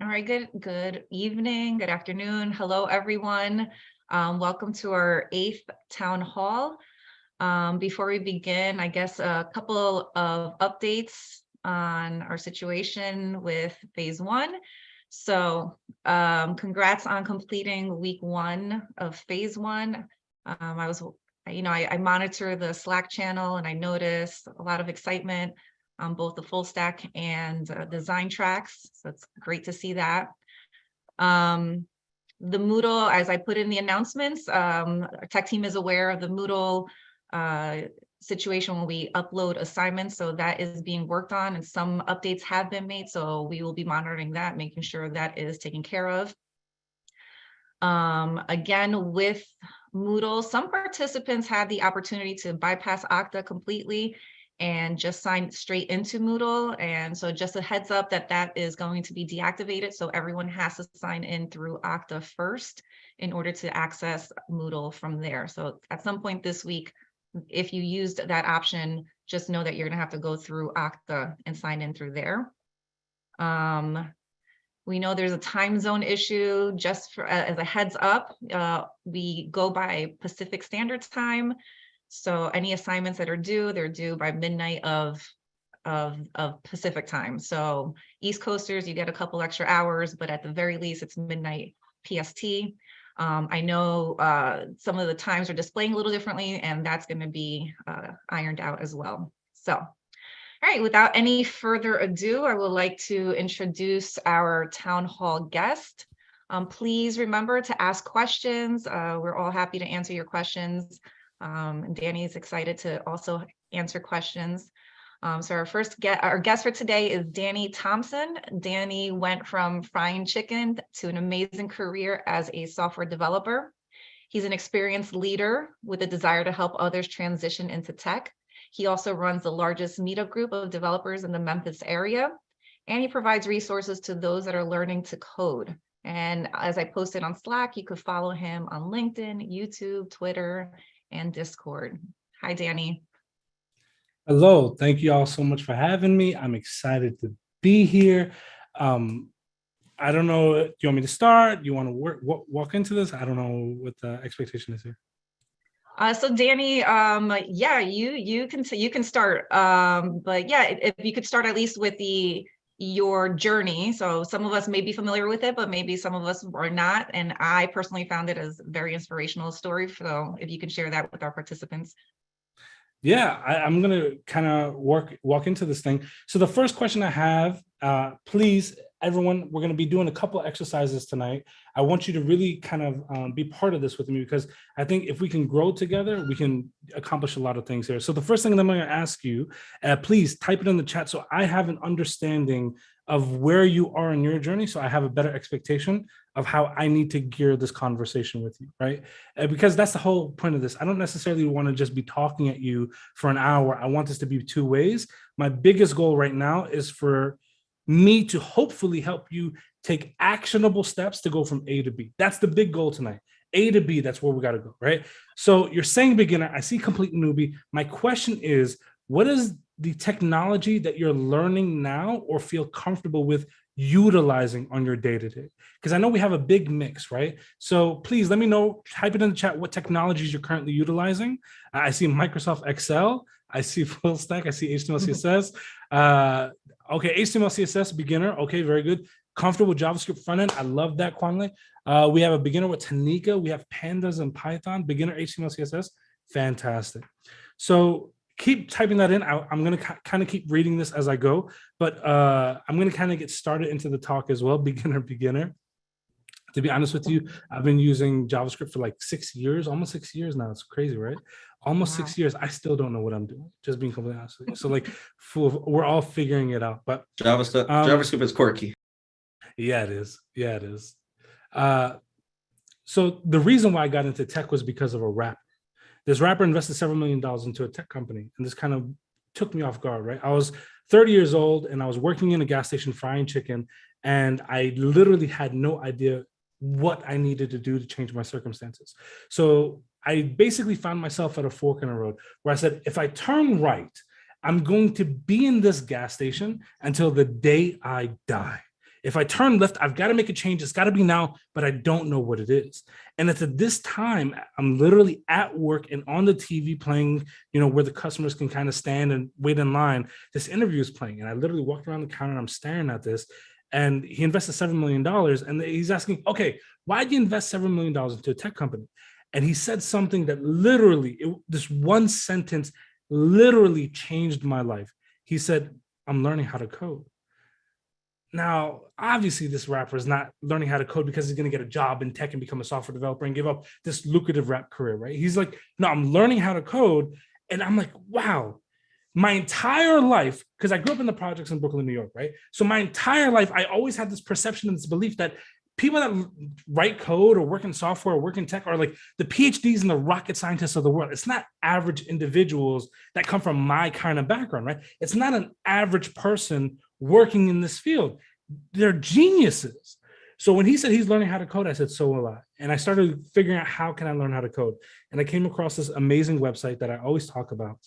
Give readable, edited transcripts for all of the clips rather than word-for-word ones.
All right, good evening, good afternoon. Hello, everyone. Welcome to our 8th town hall. Before we begin, I guess a couple of updates on our situation with phase 1. So congrats on completing week 1 of phase 1. I monitor the Slack channel and I noticed a lot of excitement on both the full stack and design tracks. So it's great to see that. The Moodle, as I put in the announcements, our tech team is aware of the Moodle situation when we upload assignments. So that is being worked on and some updates have been made. So we will be monitoring that, making sure that is taken care of. Again, with Moodle, some participants had the opportunity to bypass Okta completely and just sign straight into Moodle. And so just a heads up that is going to be deactivated. So everyone has to sign in through Okta first in order to access Moodle from there. So at some point this week, if you used that option, just know that you're gonna have to go through Okta and sign in through there. We know there's a time zone issue. Just for, as a heads up, we go by Pacific Standard Time. So any assignments that are due, they're due by midnight of Pacific time. So East Coasters, you get a couple extra hours, but at the very least, it's midnight PST. I know some of the times are displaying a little differently, and that's going to be ironed out as well. So, all right, without any further ado, I would like to introduce our town hall guest. Please remember to ask questions. We're all happy to answer your questions. Danny is excited to also answer questions. So our guest for today is Danny Thompson. Danny went from frying chicken to an amazing career as a software developer. He's an experienced leader with a desire to help others transition into tech. He also runs the largest meetup group of developers in the Memphis area, and he provides resources to those that are learning to code. And as I posted on Slack, you could follow him on LinkedIn, YouTube, Twitter, and Discord. Hi, Danny. Hello, thank you all so much for having me. I'm excited to be here. I don't know, do you want me to start? Do you want to walk into this? I don't know what the expectation is here. So Danny, yeah, you can start. But yeah, if you could start at least with your journey. So some of us may be familiar with it, but maybe some of us are not. And I personally found it as a very inspirational story. So if you can share that with our participants. Yeah, I'm going to kind of walk into this thing. So the first question I have, please, everyone, we're going to be doing a couple exercises tonight. I want you to really kind of be part of this with me, because I think if we can grow together, we can accomplish a lot of things here. So the first thing that I'm going to ask you, please type it in the chat so I have an understanding of where you are in your journey, so I have a better expectation of how I need to gear this conversation with you, right? Because that's the whole point of this. I don't necessarily want to just be talking at you for an hour. I want this to be two ways. My biggest goal right now is for me to hopefully help you take actionable steps to go from A to B. That's the big goal tonight. A to B, that's where we got to go, right? So you're saying beginner, I see complete newbie. My question is, what is the technology that you're learning now or feel comfortable with utilizing on your day-to-day? Because I know we have a big mix, right? So please let me know, type it in the chat what technologies you're currently utilizing. I see Microsoft Excel, I see full stack, I see HTML, CSS. Okay, HTML, CSS, beginner, okay, very good. Comfortable with JavaScript front end, I love that, Kwanle. We have a beginner with Tanika, we have Pandas and Python, beginner HTML, CSS, fantastic. So keep typing that in. I'm going to kind of keep reading this as I go, but I'm going to kind of get started into the talk as well. Beginner. To be honest with you, I've been using JavaScript for like 6 years, almost 6 years now. It's crazy, right? Almost 6 years. I still don't know what I'm doing, just being completely honest with you. So like, we're all figuring it out. But JavaScript is quirky. Yeah, it is. Yeah, it is. So the reason why I got into tech was because of a rapper. This rapper invested several $1 million into a tech company, and this kind of took me off guard, right? I was 30 years old, and I was working in a gas station frying chicken, and I literally had no idea what I needed to do to change my circumstances. So I basically found myself at a fork in the road where I said, if I turn right, I'm going to be in this gas station until the day I die. If I turn left, I've got to make a change. It's got to be now, but I don't know what it is. And at this time, I'm literally at work and on the TV playing, where the customers can kind of stand and wait in line. This interview is playing. And I literally walked around the counter and I'm staring at this. And he invested $7 million. And he's asking, okay, why did you invest $7 million into a tech company? And he said something that literally, this one sentence literally changed my life. He said, I'm learning how to code. Now, obviously, this rapper is not learning how to code because he's going to get a job in tech and become a software developer and give up this lucrative rap career, right? He's like, no, I'm learning how to code. And I'm like, wow, my entire life, because I grew up in the projects in Brooklyn, New York, right? So my entire life, I always had this perception and this belief that people that write code or work in software or work in tech are like the PhDs and the rocket scientists of the world. It's not average individuals that come from my kind of background, right? It's not an average person working in this field. They're geniuses. So when he said he's learning how to code, I said, so will I. And I started figuring out how can I learn how to code? And I came across this amazing website that I always talk about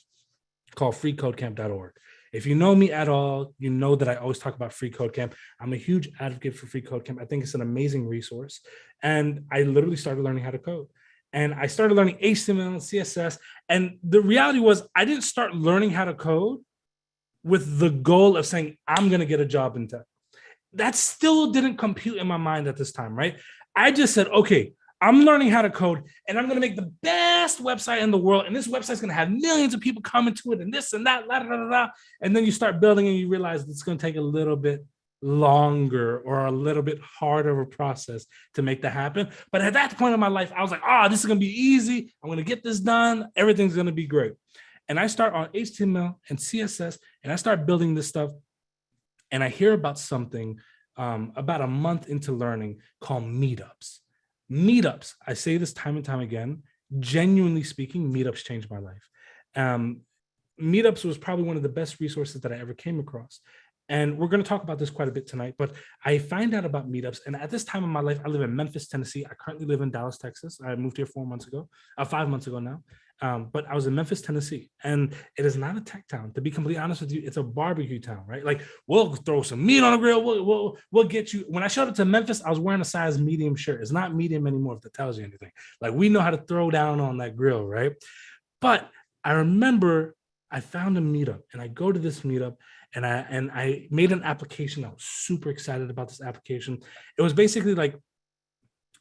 called freecodecamp.org. If you know me at all, you know that I always talk about Free Code Camp. I'm a huge advocate for Free Code Camp. I think it's an amazing resource. And I literally started learning how to code. And I started learning HTML and CSS. And the reality was I didn't start learning how to code with the goal of saying, I'm going to get a job in tech. That still didn't compute in my mind at this time, right? I just said, okay, I'm learning how to code and I'm going to make the best website in the world. And this website's going to have millions of people coming to it and this and that, blah, blah, blah, blah. And then you start building and you realize it's going to take a little bit longer or a little bit harder of a process to make that happen. But at that point in my life, I was like, this is going to be easy. I'm going to get this done. Everything's going to be great. And I start on HTML and CSS and I start building this stuff. And I hear about something about a month into learning called meetups. Meetups, I say this time and time again, genuinely speaking, meetups changed my life. Meetups was probably one of the best resources that I ever came across. And we're going to talk about this quite a bit tonight, but I find out about meetups. And at this time in my life, I live in Memphis, Tennessee. I currently live in Dallas, Texas. I moved here 5 months ago now. But I was in Memphis, Tennessee, and it is not a tech town. To be completely honest with you, it's a barbecue town, right? Like we'll throw some meat on the grill. We'll get you. When I showed up to Memphis, I was wearing a size medium shirt. It's not medium anymore, if that tells you anything. Like we know how to throw down on that grill, right? But I remember I found a meetup, and I go to this meetup, and I made an application. I was super excited about this application. It was basically like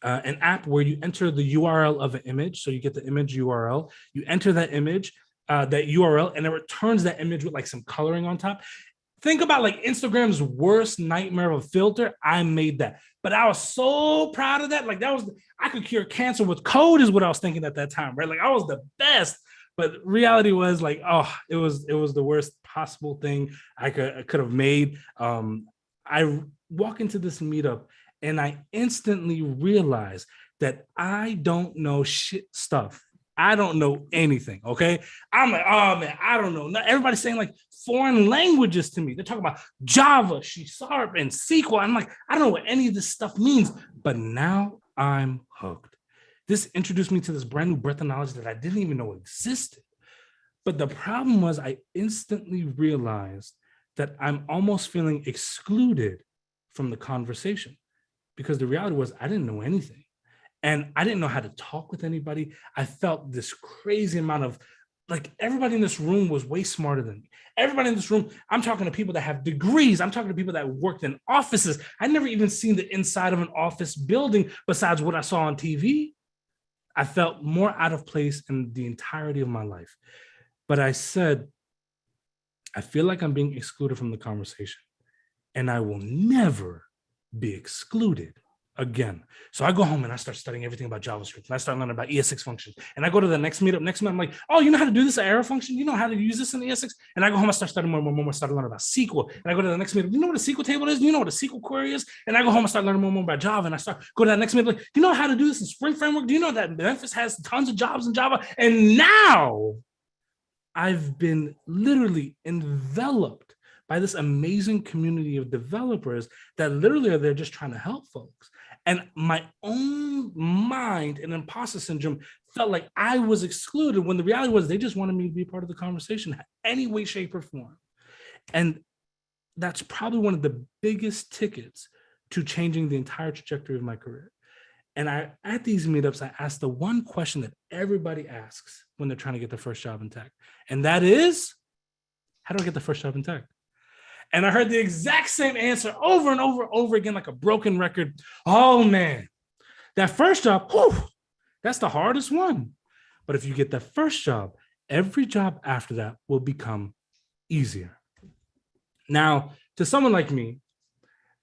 an app where you enter the URL of an image. So you get the image URL, you enter that image, that URL, and it returns that image with like some coloring on top. Think about like Instagram's worst nightmare of a filter. I made that, but I was so proud of that. Like I could cure cancer with code is what I was thinking at that time, right? Like I was the best. But reality was like, it was the worst possible thing I could have made. I walk into this meetup and I instantly realized that I don't know shit stuff. I don't know anything, okay? I'm like, oh man, I don't know. Everybody's saying like foreign languages to me. They're talking about Java, C# and SQL. I'm like, I don't know what any of this stuff means, but now I'm hooked. This introduced me to this brand new breadth of knowledge that I didn't even know existed. But the problem was I instantly realized that I'm almost feeling excluded from the conversation because the reality was I didn't know anything and I didn't know how to talk with anybody. I felt this crazy amount of like everybody in this room was way smarter than me. Everybody in this room, I'm talking to people that have degrees. I'm talking to people that worked in offices. I'd never even seen the inside of an office building besides what I saw on TV. I felt more out of place in the entirety of my life. But I said, I feel like I'm being excluded from the conversation and I will never be excluded again. So I go home and I start studying everything about JavaScript and I start learning about ES6 functions. And I go to the next meetup. Next month, I'm like, oh, you know how to do this arrow function? You know how to use this in ES6? And I go home, I start studying more, start learning about SQL. And I go to the next meetup. You know what a SQL table is? You know what a SQL query is? And I go home, I start learning more about Java. And I go to that next meetup. Like, do you know how to do this in Spring Framework? Do you know that Memphis has tons of jobs in Java? And now I've been literally enveloped by this amazing community of developers that literally are there just trying to help folks. And my own mind and imposter syndrome felt like I was excluded when the reality was they just wanted me to be part of the conversation, any way, shape, or form. And that's probably one of the biggest tickets to changing the entire trajectory of my career. And at these meetups, I asked the one question that everybody asks when they're trying to get their first job in tech. And that is, how do I get the first job in tech? And I heard the exact same answer over and over again, like a broken record. Oh man, that first job, whew, that's the hardest one. But if you get the first job, every job after that will become easier. Now, to someone like me,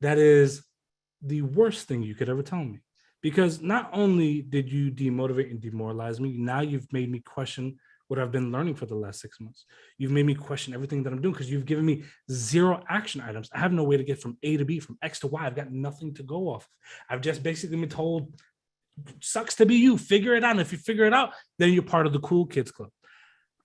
that is the worst thing you could ever tell me. Because not only did you demotivate and demoralize me, now you've made me question what I've been learning for the last 6 months. You've made me question everything that I'm doing because you've given me 0 action items. I have no way to get from A to B, from X to Y. I've got nothing to go off of. I've just basically been told, sucks to be you, figure it out. And if you figure it out, then you're part of the cool kids club.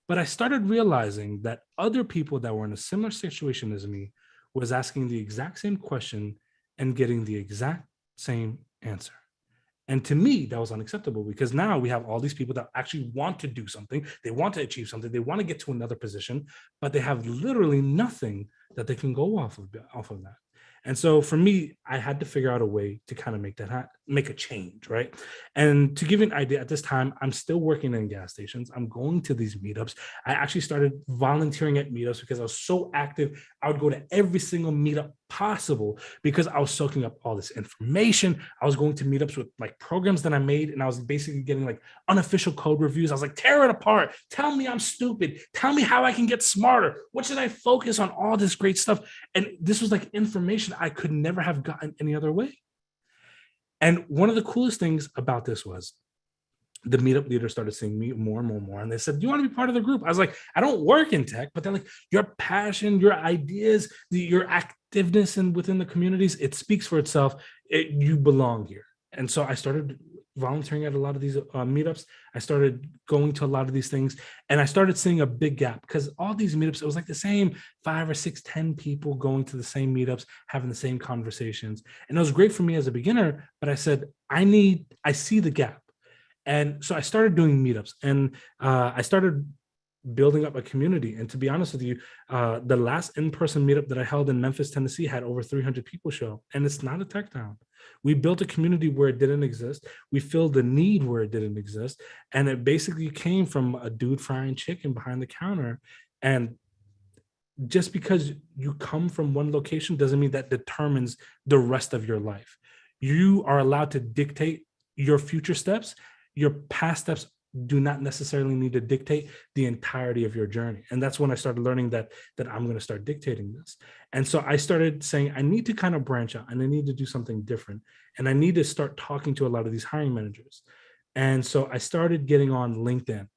But I started realizing that other people that were in a similar situation as me was asking the exact same question and getting the exact same answer. And to me, that was unacceptable because now we have all these people that actually want to do something. They want to achieve something. They want to get to another position, but they have literally nothing that they can go off of that. And so for me, I had to figure out a way to kind of make a change, right? And to give you an idea, at this time, I'm still working in gas stations. I'm going to these meetups. I actually started volunteering at meetups because I was so active. I would go to every single meetup possible because I was soaking up all this information. I was going to meetups with like programs that I made, and I was basically getting like unofficial code reviews. I was like, tear it apart. Tell me I'm stupid. Tell me how I can get smarter. What should I focus on? All this great stuff. And this was like information I could never have gotten any other way. And one of the coolest things about this was the meetup leader started seeing me more and more. And they said, do you want to be part of the group? I was like, I don't work in tech, but they're like, your passion, your ideas, your activeness within the communities, it speaks for itself. You belong here. And so I started volunteering at a lot of these meetups. I started going to a lot of these things, and I started seeing a big gap because all these meetups, it was like the same 5 or 6, 10 people going to the same meetups, having the same conversations. And it was great for me as a beginner, but I said, I see the gap. And so I started doing meetups, and I started building up a community. And to be honest with you, the last in-person meetup that I held in Memphis, Tennessee had over 300 people show, and it's not a tech town. We built a community where it didn't exist. We filled the need where it didn't exist. And it basically came from a dude frying chicken behind the counter. And just because you come from one location doesn't mean that determines the rest of your life. You are allowed to dictate your future steps. Your past steps do not necessarily need to dictate the entirety of your journey. And that's when I started learning that I'm going to start dictating this. And so I started saying, I need to kind of branch out and I need to do something different. And I need to start talking to a lot of these hiring managers. And so I started getting on LinkedIn.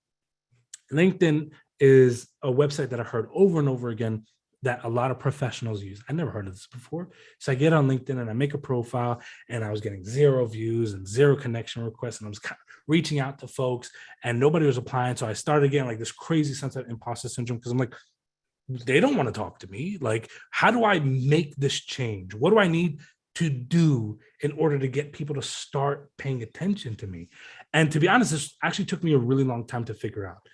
LinkedIn is a website that I heard over and over again that a lot of professionals use. I never heard of this before. So I get on LinkedIn and I make a profile, and I was getting 0 views and 0 connection requests. And I was kind of reaching out to folks and nobody was applying. So I started getting like this crazy sense of imposter syndrome because I'm like, they don't want to talk to me. Like, how do I make this change? What do I need to do in order to get people to start paying attention to me? And to be honest, this actually took me a really long time to figure out.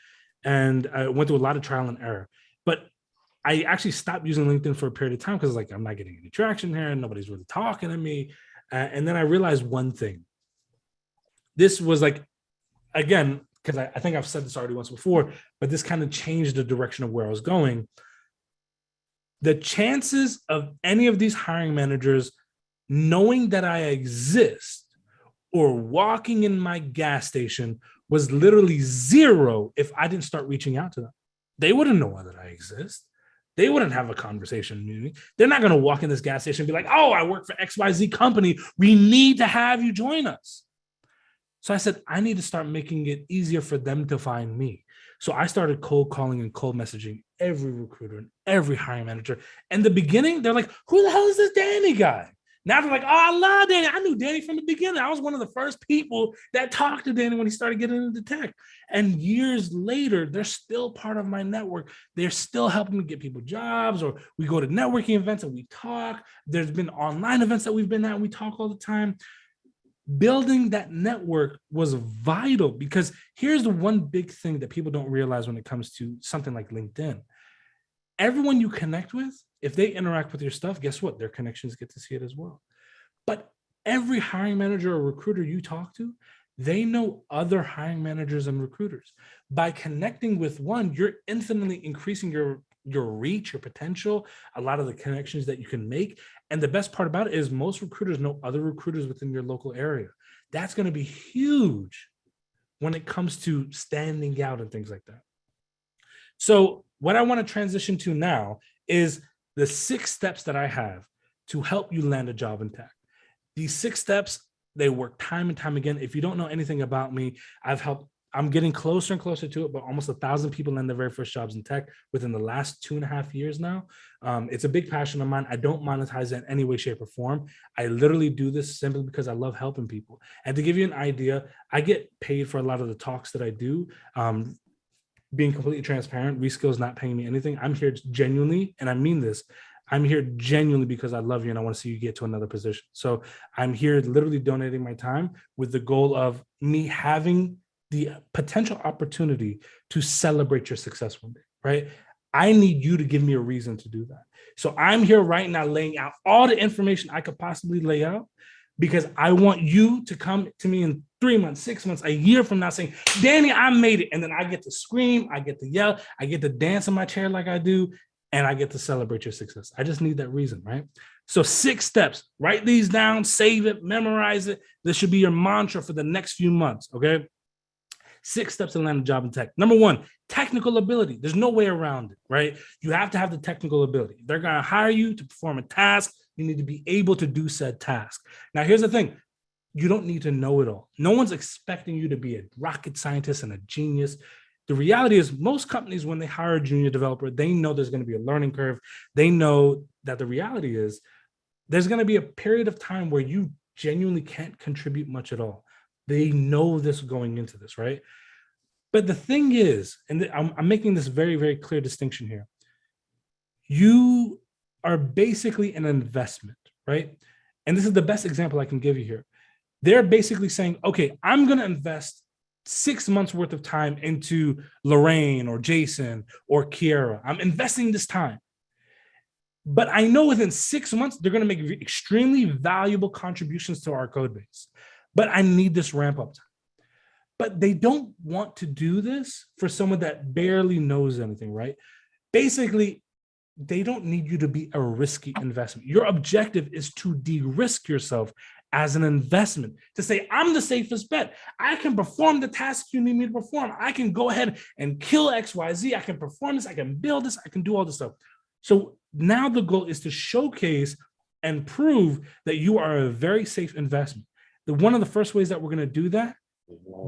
And I went through a lot of trial and error. But I actually stopped using LinkedIn for a period of time because like, I'm not getting any traction here and nobody's really talking to me. And then I realized one thing. This was like, again, because I think I've said this already once before, but this kind of changed the direction of where I was going. The chances of any of these hiring managers knowing that I exist or walking in my gas station was literally 0 if I didn't start reaching out to them. They wouldn't know that I exist. They wouldn't have a conversation with me. They're not going to walk in this gas station and be like, oh, I work for XYZ company. We need to have you join us. So I said, I need to start making it easier for them to find me. So I started cold calling and cold messaging every recruiter and every hiring manager. In the beginning, they're like, who the hell is this Danny guy? Now they're like, oh, I love Danny. I knew Danny from the beginning. I was one of the first people that talked to Danny when he started getting into tech. And years later, they're still part of my network. They're still helping me get people jobs, or we go to networking events and we talk. There's been online events that we've been at and we talk all the time. Building that network was vital because here's the one big thing that people don't realize when it comes to something like LinkedIn. Everyone you connect with, if they interact with your stuff, guess what? Their connections get to see it as well. But every hiring manager or recruiter you talk to, they know other hiring managers and recruiters. By connecting with one, you're infinitely increasing your reach, your potential, a lot of the connections that you can make. And the best part about it is most recruiters know other recruiters within your local area. That's going to be huge when it comes to standing out and things like that. So what I want to transition to now is the 6 steps that I have to help you land a job in tech. These 6 steps, they work time and time again. If you don't know anything about me, I'm getting closer and closer to it, but almost 1,000 people land their very first jobs in tech within the last 2.5 years now. It's a big passion of mine. I don't monetize it in any way, shape, or form. I literally do this simply because I love helping people. And to give you an idea, I get paid for a lot of the talks that I do. Being completely transparent, Reskill is not paying me anything. I'm here genuinely, and I mean this, I'm here genuinely because I love you and I want to see you get to another position. So I'm here literally donating my time with the goal of me having the potential opportunity to celebrate your success one day, right? I need you to give me a reason to do that. So I'm here right now laying out all the information I could possibly lay out because I want you to come to me in 3 months, 6 months, a year from now saying, Danny, I made it. And then I get to scream, I get to yell, I get to dance in my chair like I do, and I get to celebrate your success. I just need that reason, right? So 6 steps, write these down, save it, memorize it. This should be your mantra for the next few months, okay? 6 steps to land a job in tech. Number 1, technical ability. There's no way around it, right? You have to have the technical ability. If they're going to hire you to perform a task, you need to be able to do said task. Now, here's the thing. You don't need to know it all. No one's expecting you to be a rocket scientist and a genius. The reality is most companies, when they hire a junior developer, they know there's going to be a learning curve. They know that the reality is there's going to be a period of time where you genuinely can't contribute much at all. They know this going into this, right? But the thing is, and I'm making this very, very clear distinction here. You are basically an investment, right? And this is the best example I can give you here. They're basically saying, okay, I'm going to invest 6 months worth of time into Lorraine or Jason or Kiara. I'm investing this time. But I know within 6 months, they're going to make extremely valuable contributions to our code base. But I need this ramp up time. But they don't want to do this for someone that barely knows anything, right? Basically, they don't need you to be a risky investment. Your objective is to de-risk yourself as an investment, to say, I'm the safest bet. I can perform the tasks you need me to perform. I can go ahead and kill XYZ. I can perform this. I can build this. I can do all this stuff. So now the goal is to showcase and prove that you are a very safe investment. One of the first ways that we're going to do that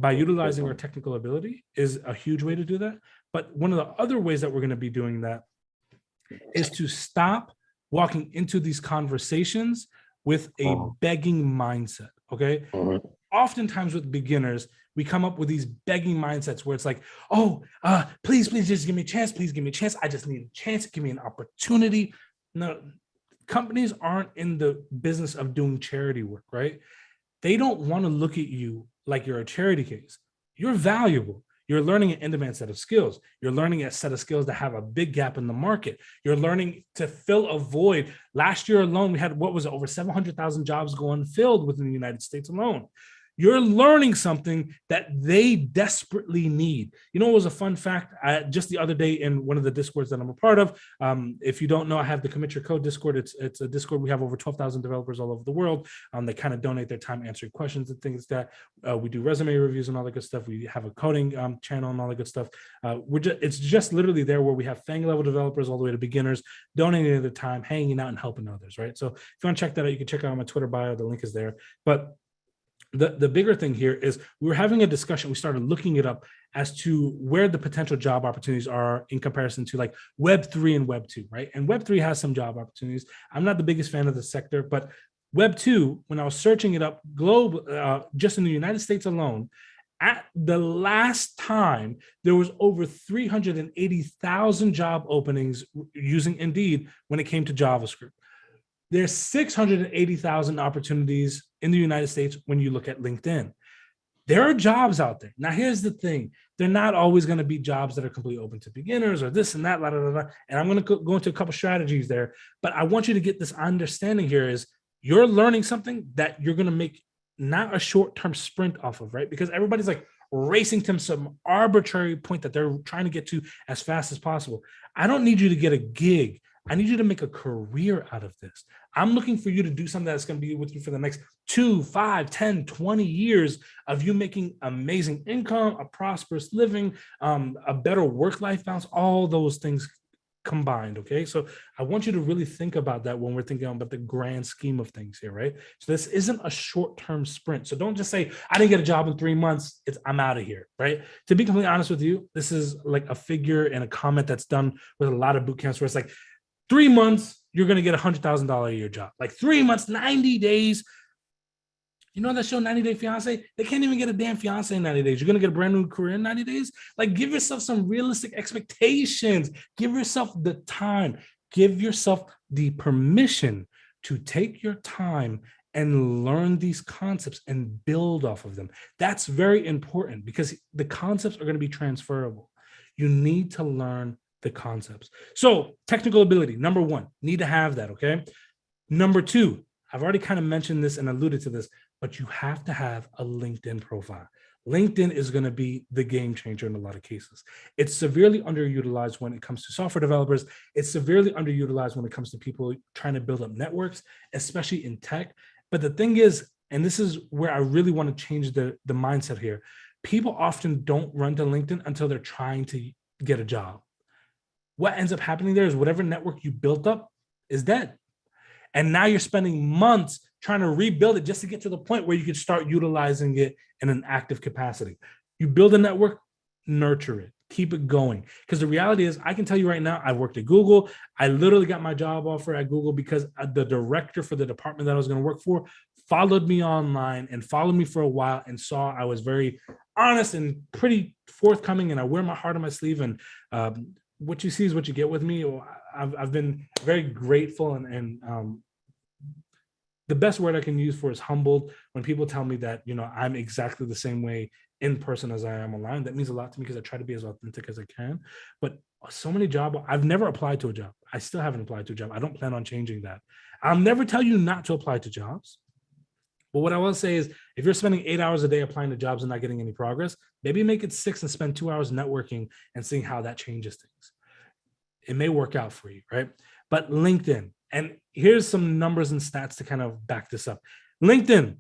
by utilizing our technical ability is a huge way to do that. But one of the other ways that we're going to be doing that is to stop walking into these conversations with a begging mindset, okay? Oftentimes with beginners, we come up with these begging mindsets where it's like, please just give me a chance. Please give me a chance. I just need a chance. Give me an opportunity. No, companies aren't in the business of doing charity work, right? They don't want to look at you like you're a charity case. You're valuable. You're learning an in-demand set of skills. You're learning a set of skills that have a big gap in the market. You're learning to fill a void. Last year alone, we had, over 700,000 jobs go unfilled within the United States alone. You're learning something that they desperately need. You know, it was a fun fact just the other day in one of the Discords that I'm a part of. If you don't know, I have the Commit Your Code Discord. It's a Discord. We have over 12,000 developers all over the world. They kind of donate their time answering questions and things that we do resume reviews and all that good stuff. We have a coding channel and all that good stuff. It's just literally there where we have FANG level developers all the way to beginners donating their time, hanging out and helping others, right? So if you want to check that out, you can check out my Twitter bio. The link is there. But the bigger thing here is we were having a discussion. We started looking it up as to where the potential job opportunities are in comparison to like Web3 and Web2, right? And Web3 has some job opportunities. I'm not the biggest fan of the sector, but Web2, when I was searching it up just in the United States alone, at the last time, there was over 380,000 job openings using Indeed when it came to JavaScript. There's 680,000 opportunities in the United States when you look at LinkedIn. There are jobs out there. Now, here's the thing. They're not always going to be jobs that are completely open to beginners or this and that, blah, blah, blah. And I'm going to go into a couple strategies there. But I want you to get this understanding here is you're learning something that you're going to make not a short-term sprint off of, right? Because everybody's like racing to some arbitrary point that they're trying to get to as fast as possible. I don't need you to get a gig. I need you to make a career out of this. I'm looking for you to do something that's going to be with you for the next 2, 5, 10, 20 years of you making amazing income, a prosperous living, a better work-life balance, all those things combined. Okay. So I want you to really think about that when we're thinking about the grand scheme of things here, right? So this isn't a short-term sprint. So don't just say, I didn't get a job in 3 months. I'm out of here, right? To be completely honest with you, this is like a figure and a comment that's done with a lot of boot camps where it's like 3 months, you're going to get $100,000 a year job. Like 3 months, 90 days. You know that show 90 Day Fiance? They can't even get a damn fiance in 90 days. You're going to get a brand new career in 90 days? Like, give yourself some realistic expectations. Give yourself the time. Give yourself the permission to take your time and learn these concepts and build off of them. That's very important because the concepts are going to be transferable. You need to learn the concepts. So technical ability, number one, need to have that, okay? Number two, I've already kind of mentioned this and alluded to this, but you have to have a LinkedIn profile. LinkedIn is going to be the game changer in a lot of cases. It's severely underutilized when it comes to software developers. It's severely underutilized when it comes to people trying to build up networks, especially in tech. But the thing is, and this is where I really want to change the mindset here, people often don't run to LinkedIn until they're trying to get a job. What ends up happening there is whatever network you built up is dead. And now you're spending months trying to rebuild it just to get to the point where you can start utilizing it in an active capacity. You build a network, nurture it, keep it going. Because the reality is, I can tell you right now, I've worked at Google. I literally got my job offer at Google because the director for the department that I was going to work for followed me online and followed me for a while and saw I was very honest and pretty forthcoming, and I wear my heart on my sleeve. And what you see is what you get with me. I've been very grateful and the best word I can use for is humbled when people tell me that, you know, I'm exactly the same way in person as I am online. That means a lot to me because I try to be as authentic as I can. But so many jobs, I've never applied to a job. I still haven't applied to a job. I don't plan on changing that. I'll never tell you not to apply to jobs. But what I will say is, if you're spending 8 hours a day applying to jobs and not getting any progress, maybe make it 6 and spend 2 hours networking and seeing how that changes things. It may work out for you, right? But LinkedIn, and here's some numbers and stats to kind of back this up. LinkedIn,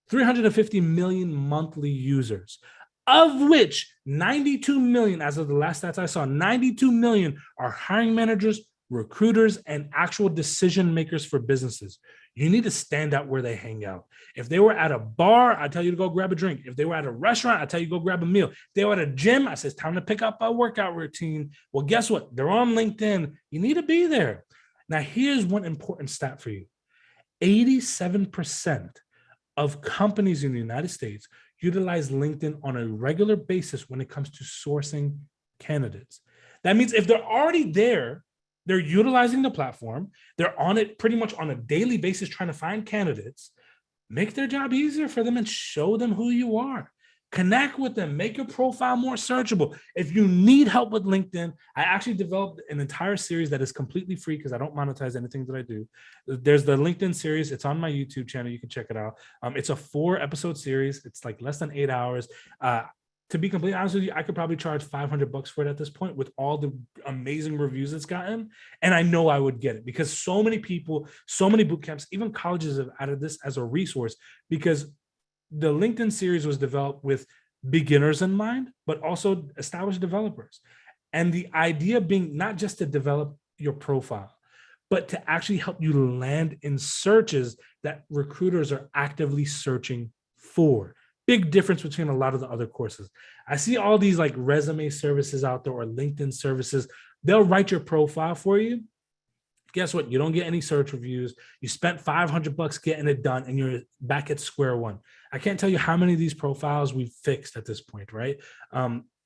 350 million monthly users, of which 92 million, as of the last stats I saw, 92 million are hiring managers, recruiters, and actual decision makers for businesses. You need to stand out where they hang out. If they were at a bar, I tell you to go grab a drink. If they were at a restaurant, I tell you go grab a meal. If they were at a gym, I say it's time to pick up a workout routine. Well, guess what? They're on LinkedIn. You need to be there. Now, here's one important stat for you. 87% of companies in the United States utilize LinkedIn on a regular basis when it comes to sourcing candidates. That means if they're already there, they're utilizing the platform, they're on it pretty much on a daily basis trying to find candidates, make their job easier for them and show them who you are. Connect with them, make your profile more searchable. If you need help with LinkedIn, I actually developed an entire series that is completely free because I don't monetize anything that I do. There's the LinkedIn series. It's on my YouTube channel. You can check it out. It's a 4-episode series. It's like less than 8 hours. To be completely honest with you, I could probably charge $500 for it at this point with all the amazing reviews it's gotten. And I know I would get it because so many people, so many boot camps, even colleges have added this as a resource because the LinkedIn series was developed with beginners in mind, but also established developers. And the idea being not just to develop your profile, but to actually help you land in searches that recruiters are actively searching for. Big difference between a lot of the other courses. I see all these like resume services out there or LinkedIn services. They'll write your profile for you. Guess what? You don't get any search reviews. You spent $500 getting it done and you're back at square one. I can't tell you how many of these profiles we've fixed at this point, right?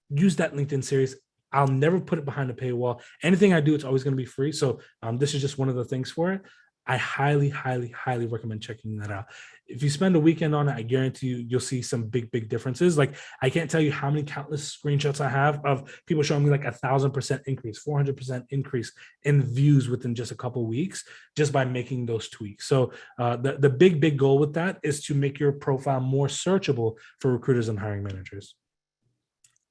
Use that LinkedIn series. I'll never put it behind a paywall. Anything I do, it's always going to be free. So this is just one of the things for it. I highly, highly, highly recommend checking that out. If you spend a weekend on it, I guarantee you'll see some big, big differences. Like I can't tell you how many countless screenshots I have of people showing me like 1,000% increase, 400% increase in views within just a couple of weeks, just by making those tweaks. So the big, big goal with that is to make your profile more searchable for recruiters and hiring managers.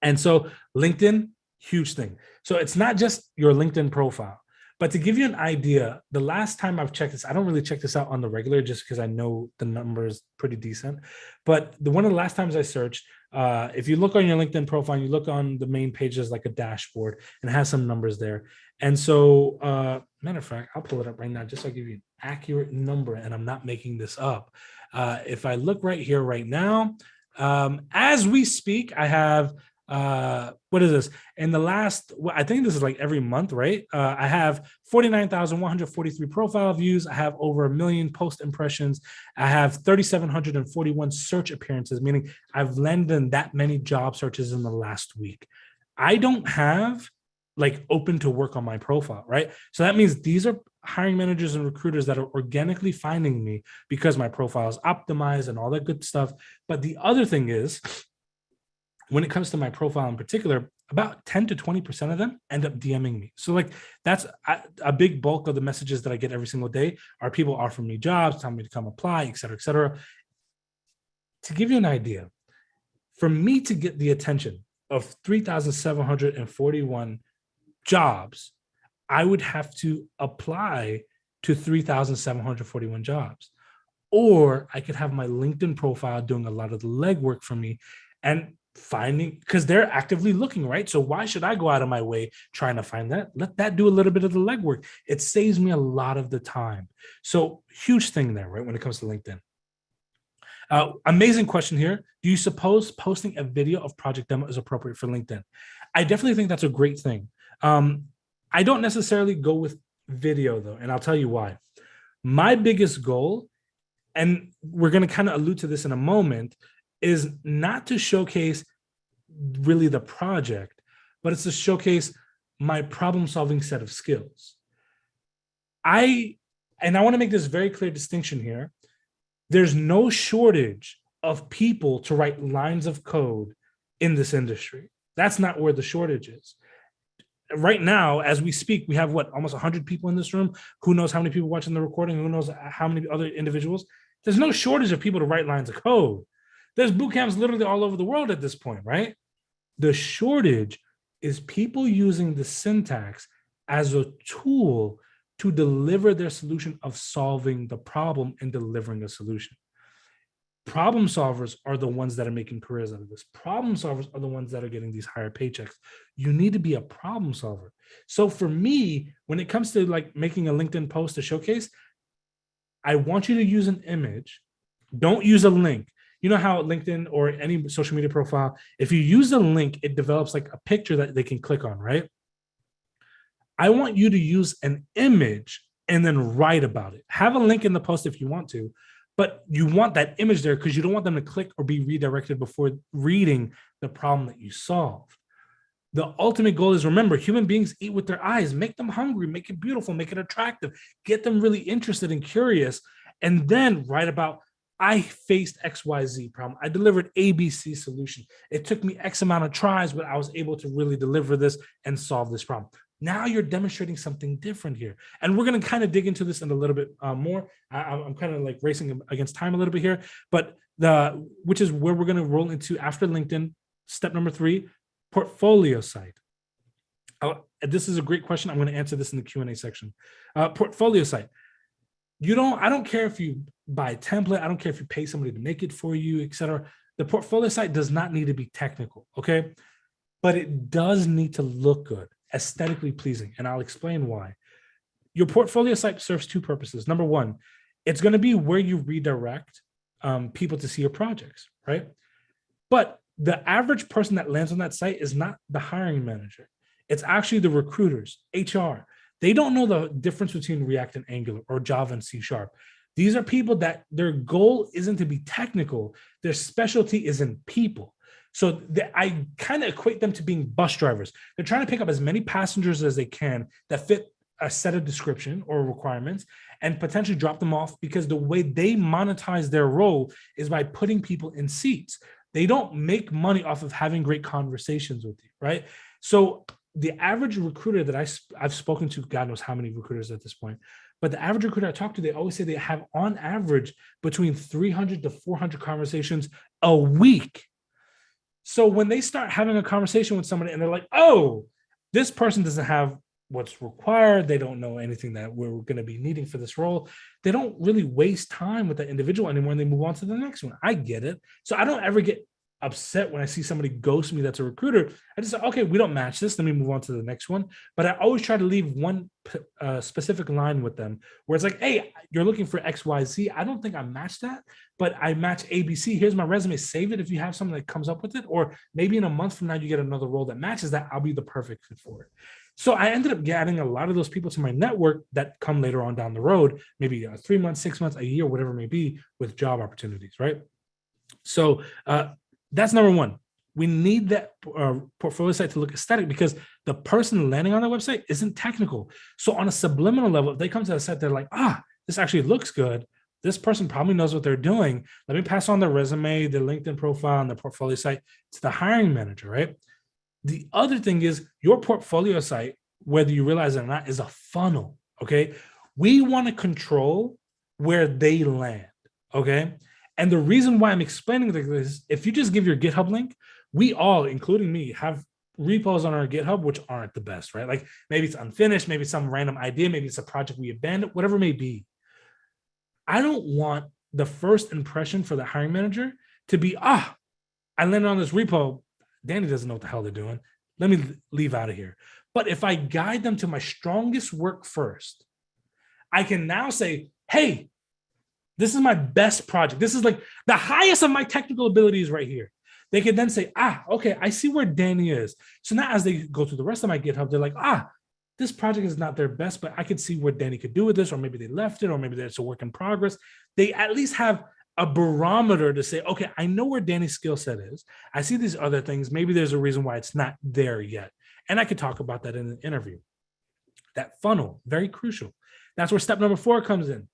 And so LinkedIn, huge thing. So it's not just your LinkedIn profile. But to give you an idea, the last time I've checked this, I don't really check this out on the regular just because I know the number is pretty decent. But one of the last times I searched, if you look on your LinkedIn profile, you look on the main page, there's like a dashboard and it has some numbers there. And so, matter of fact, I'll pull it up right now just so I give you an accurate number and I'm not making this up. If I look right here, right now, as we speak, I have what is this in the last, I think this is like every month, right? I have 49,143 profile views. I have over 1 million post impressions. I have 3,741 search appearances, meaning I've landed in that many job searches in the last week. I don't have like open to work on my profile, right? So that means these are hiring managers and recruiters that are organically finding me because my profile is optimized and all that good stuff. But the other thing is, when it comes to my profile in particular, about 10 to 20% of them end up DMing me. So like that's a big bulk of the messages that I get every single day are people offering me jobs, telling me to come apply, et cetera, et cetera. To give you an idea, for me to get the attention of 3,741 jobs, I would have to apply to 3,741 jobs. Or I could have my LinkedIn profile doing a lot of the legwork for me and finding, because they're actively looking, right? So why should I go out of my way trying to find that? Let that do a little bit of the legwork. It saves me a lot of the time. So huge thing there, right? When it comes to LinkedIn. Amazing question here. Do you suppose posting a video of project demo is appropriate for LinkedIn? I definitely think that's a great thing. I don't necessarily go with video though, and I'll tell you why. My biggest goal, and we're going to kind of allude to this in a moment, is not to showcase really the project, but it's to showcase my problem-solving set of skills. I want to make this very clear distinction here. There's no shortage of people to write lines of code in this industry. That's not where the shortage is. Right now, as we speak, we have almost 100 people in this room. Who knows how many people watching the recording? Who knows how many other individuals? There's no shortage of people to write lines of code. There's boot camps literally all over the world at this point, right? The shortage is people using the syntax as a tool to deliver their solution of solving the problem and delivering a solution. Problem solvers are the ones that are making careers out of this. Problem solvers are the ones that are getting these higher paychecks. You need to be a problem solver. So for me, when it comes to like making a LinkedIn post to showcase, I want you to use an image. Don't use a link. You know how LinkedIn or any social media profile, if you use a link, it develops like a picture that they can click on, right? I want you to use an image and then write about it. Have a link in the post if you want to, but you want that image there because you don't want them to click or be redirected before reading the problem that you solved. The ultimate goal is, remember, human beings eat with their eyes. Make them hungry, make it beautiful, make it attractive, get them really interested and curious, and then write about, I faced XYZ problem. I delivered ABC solution. It took me X amount of tries, but I was able to really deliver this and solve this problem. Now you're demonstrating something different here. And we're going to kind of dig into this in a little bit more. I'm kind of like racing against time a little bit here, but which is where we're going to roll into after LinkedIn. Step number 3, portfolio site. This is a great question. I'm going to answer this in the Q&A section. Portfolio site. I don't care if you buy a template. I don't care if you pay somebody to make it for you, etc. The portfolio site does not need to be technical, okay? But it does need to look good, aesthetically pleasing, and I'll explain why. Your portfolio site serves 2 purposes. Number 1, it's going to be where you redirect people to see your projects, right? But the average person that lands on that site is not the hiring manager. It's actually the recruiters, HR. They don't know the difference between React and Angular or Java and C#. These are people that their goal isn't to be technical. Their specialty is in people. So I kind of equate them to being bus drivers. They're trying to pick up as many passengers as they can that fit a set of description or requirements and potentially drop them off, because the way they monetize their role is by putting people in seats. They don't make money off of having great conversations with you, right? So the average recruiter that I've spoken to, God knows how many recruiters at this point, but the average recruiter I talk to, they always say they have on average between 300 to 400 conversations a week. So when they start having a conversation with somebody and they're like, oh, this person doesn't have what's required, they don't know anything that we're going to be needing for this role, they don't really waste time with that individual anymore and they move on to the next one. I get it. So I don't ever get upset when I see somebody ghost me that's a recruiter. I just say, okay, we don't match this, let me move on to the next one. But I always try to leave one specific line with them where it's like, hey, you're looking for XYZ. I don't think I match that, but I match ABC. Here's my resume, save it if you have something that comes up with it. Or maybe in a month from now, you get another role that matches that, I'll be the perfect fit for it. So I ended up getting a lot of those people to my network that come later on down the road, maybe 3 months, 6 months, a year, whatever it may be, with job opportunities, right? So that's number one. We need that portfolio site to look aesthetic, because the person landing on that website isn't technical. So on a subliminal level, if they come to the site, they're like, this actually looks good. This person probably knows what they're doing. Let me pass on their resume, their LinkedIn profile, and their portfolio site to the hiring manager, right? The other thing is your portfolio site, whether you realize it or not, is a funnel, okay? We want to control where they land, okay? And the reason why I'm explaining this, if you just give your GitHub link, we all, including me, have repos on our GitHub, which aren't the best, right? Like maybe it's unfinished, maybe it's some random idea, maybe it's a project we abandoned, whatever it may be. I don't want the first impression for the hiring manager to be, I landed on this repo, Danny doesn't know what the hell they're doing, let me leave out of here. But if I guide them to my strongest work first, I can now say, hey, this is my best project. This is like the highest of my technical abilities right here. They can then say, okay, I see where Danny is. So now as they go through the rest of my GitHub, they're like, this project is not their best, but I could see what Danny could do with this, or maybe they left it, or maybe it's a work in progress. They at least have a barometer to say, okay, I know where Danny's skill set is. I see these other things. Maybe there's a reason why it's not there yet. And I could talk about that in an interview. That funnel, very crucial. That's where step number 4 comes in,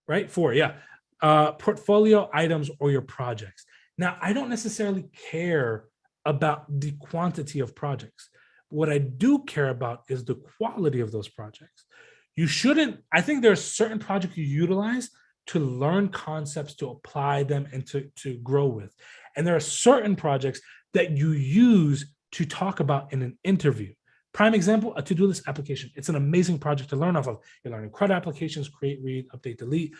right? 4, yeah. Portfolio items or your projects. Now, I don't necessarily care about the quantity of projects. What I do care about is the quality of those projects. You shouldn't, I think there are certain projects you utilize to learn concepts, to apply them, and to grow with. And there are certain projects that you use to talk about in an interview. Prime example, a to-do list application. It's an amazing project to learn off of. You're learning CRUD applications, create, read, update, delete.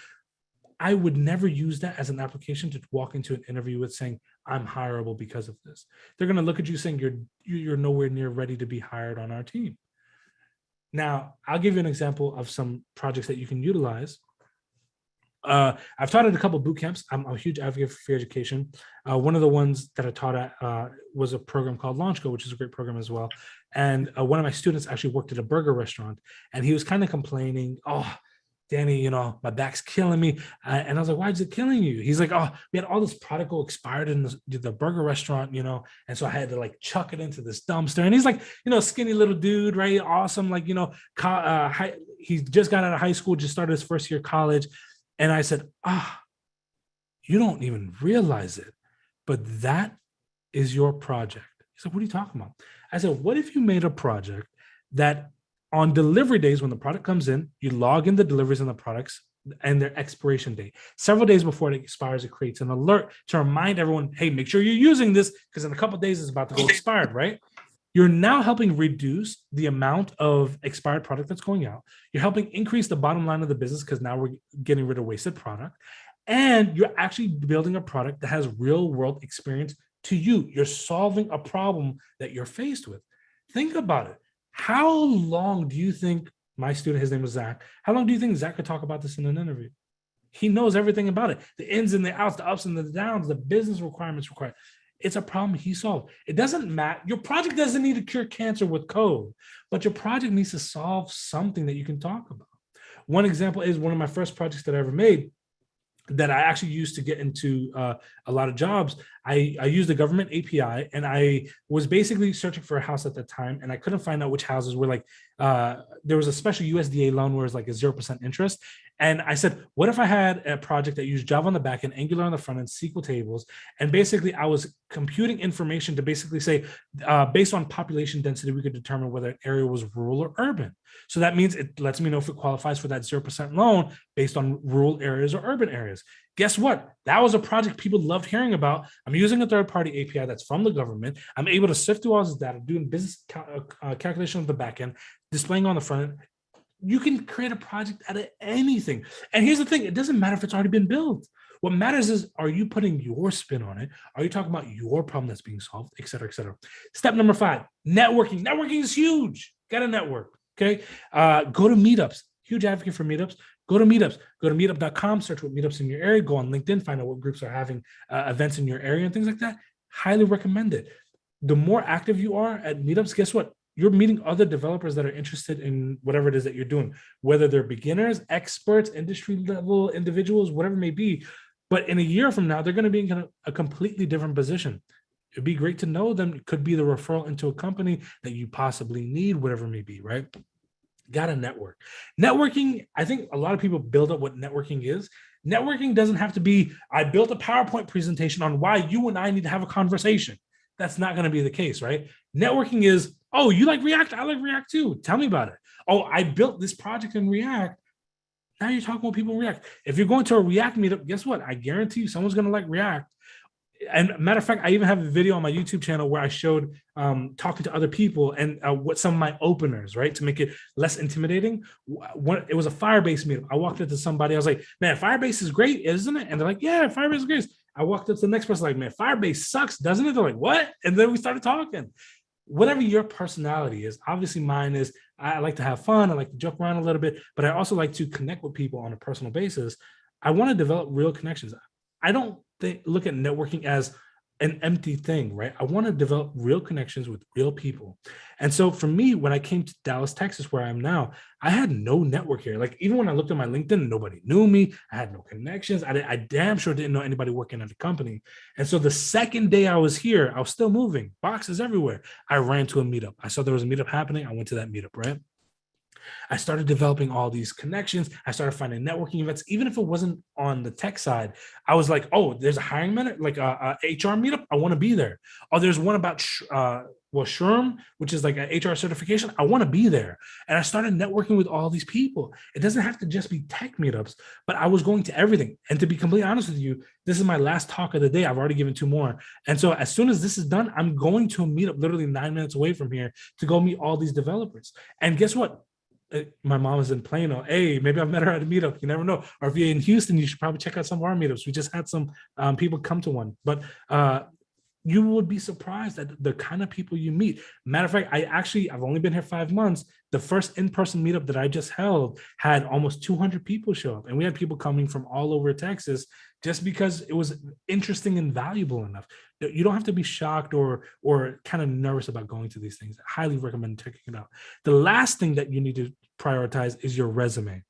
I would never use that as an application to walk into an interview with saying, I'm hireable because of this. They're going to look at you saying you're nowhere near ready to be hired on our team. Now, I'll give you an example of some projects that you can utilize. I've taught at a couple of boot camps. I'm a huge advocate for free education. One of the ones that I taught at was a program called LaunchGo, which is a great program as well. And one of my students actually worked at a burger restaurant, and he was kind of complaining, Danny, my back's killing me. And I was like, why is it killing you? He's like, we had all this product go expired in the burger restaurant, and so I had to like chuck it into this dumpster. And he's like, skinny little dude, right? Awesome. Like, he just got out of high school, just started his first year of college. And I said, you don't even realize it, but that is your project. He's like, what are you talking about? I said, what if you made a project that on delivery days, when the product comes in, you log in the deliveries and the products and their expiration date. Several days before it expires, it creates an alert to remind everyone, hey, make sure you're using this because in a couple of days it's about to go expired, right? You're now helping reduce the amount of expired product that's going out. You're helping increase the bottom line of the business because now we're getting rid of wasted product. And you're actually building a product that has real world experience to you. You're solving a problem that you're faced with. Think about it. How long do you think my student, his name was Zach, how long do you think Zach could talk about this in an interview? He knows everything about it. The ins and the outs, the ups and the downs, the business requirements required. It's a problem he solved. It doesn't matter. Your project doesn't need to cure cancer with code, but your project needs to solve something that you can talk about. One example is one of my first projects that I ever made that I actually used to get into a lot of jobs. I used the government API, and I was basically searching for a house at the time, and I couldn't find out which houses were like there was a special USDA loan where it's like a 0% interest. And I said, what if I had a project that used Java on the back end, Angular on the front end, SQL tables, and basically I was computing information to basically say, based on population density, we could determine whether an area was rural or urban. So that means it lets me know if it qualifies for that 0% loan based on rural areas or urban areas. Guess what? That was a project people loved hearing about. I'm using a third-party API that's from the government. I'm able to sift through all this data, doing business calculation of the back end, displaying on the front end. You can create a project out of anything. And here's the thing, it doesn't matter if it's already been built. What matters is, are you putting your spin on it? Are you talking about your problem that's being solved, et cetera, et cetera? Step number 5, networking. Networking is huge. Got to network, okay? Go to meetups. Huge advocate for meetups. Go to meetups. Go to meetup.com, search what meetups in your area. Go on LinkedIn, find out what groups are having events in your area and things like that. Highly recommend it. The more active you are at meetups, guess what? You're meeting other developers that are interested in whatever it is that you're doing, whether they're beginners, experts, industry level individuals, whatever it may be. But in a year from now, they're going to be in a completely different position. It'd be great to know them. It could be the referral into a company that you possibly need, whatever it may be, right? Got to network. Networking, I think a lot of people build up what networking is. Networking doesn't have to be, I built a PowerPoint presentation on why you and I need to have a conversation. That's not going to be the case, right? Networking is, oh, you like React? I like React too. Tell me about it. Oh, I built this project in React. Now you're talking with people in React. If you're going to a React meetup, guess what? I guarantee you someone's going to like React. And matter of fact, I even have a video on my YouTube channel where I showed talking to other people and what some of my openers, right, to make it less intimidating. It was a Firebase meetup. I walked up to somebody. I was like, man, Firebase is great, isn't it? And they're like, yeah, Firebase is great. I walked up to the next person like, man, Firebase sucks, doesn't it? They're like, what? And then we started talking. Whatever your personality is, obviously mine is, I like to have fun. I like to joke around a little bit, but I also like to connect with people on a personal basis. I want to develop real connections. I don't look at networking as an empty thing, right? I want to develop real connections with real people. And so for me, when I came to Dallas, Texas, where I am now, I had no network here. Like even when I looked at my LinkedIn, nobody knew me. I had no connections. I damn sure didn't know anybody working at the company. And so the second day I was here, I was still moving, boxes everywhere. I ran to a meetup. I saw there was a meetup happening. I went to that meetup, right? I started developing all these connections. I started finding networking events, even if it wasn't on the tech side. I was like, oh, there's a hiring manager, like a HR meetup. I want to be there. Oh, there's one about SHRM, which is like an HR certification. I want to be there. And I started networking with all these people. It doesn't have to just be tech meetups, but I was going to everything. And to be completely honest with you, this is my last talk of the day. I've already given 2 more. And so as soon as this is done, I'm going to a meetup literally 9 minutes away from here to go meet all these developers. And guess what? My mom is in Plano. Hey, maybe I've met her at a meetup. You never know. Or if you're in Houston, you should probably check out some of our meetups. We just had some people come to one. But you would be surprised at the kind of people you meet. Matter of fact, I've only been here 5 months. The first in-person meetup that I just held had almost 200 people show up. And we had people coming from all over Texas just because it was interesting and valuable enough. You don't have to be shocked or kind of nervous about going to these things. I highly recommend checking it out. The last thing that you need to prioritize is your resume.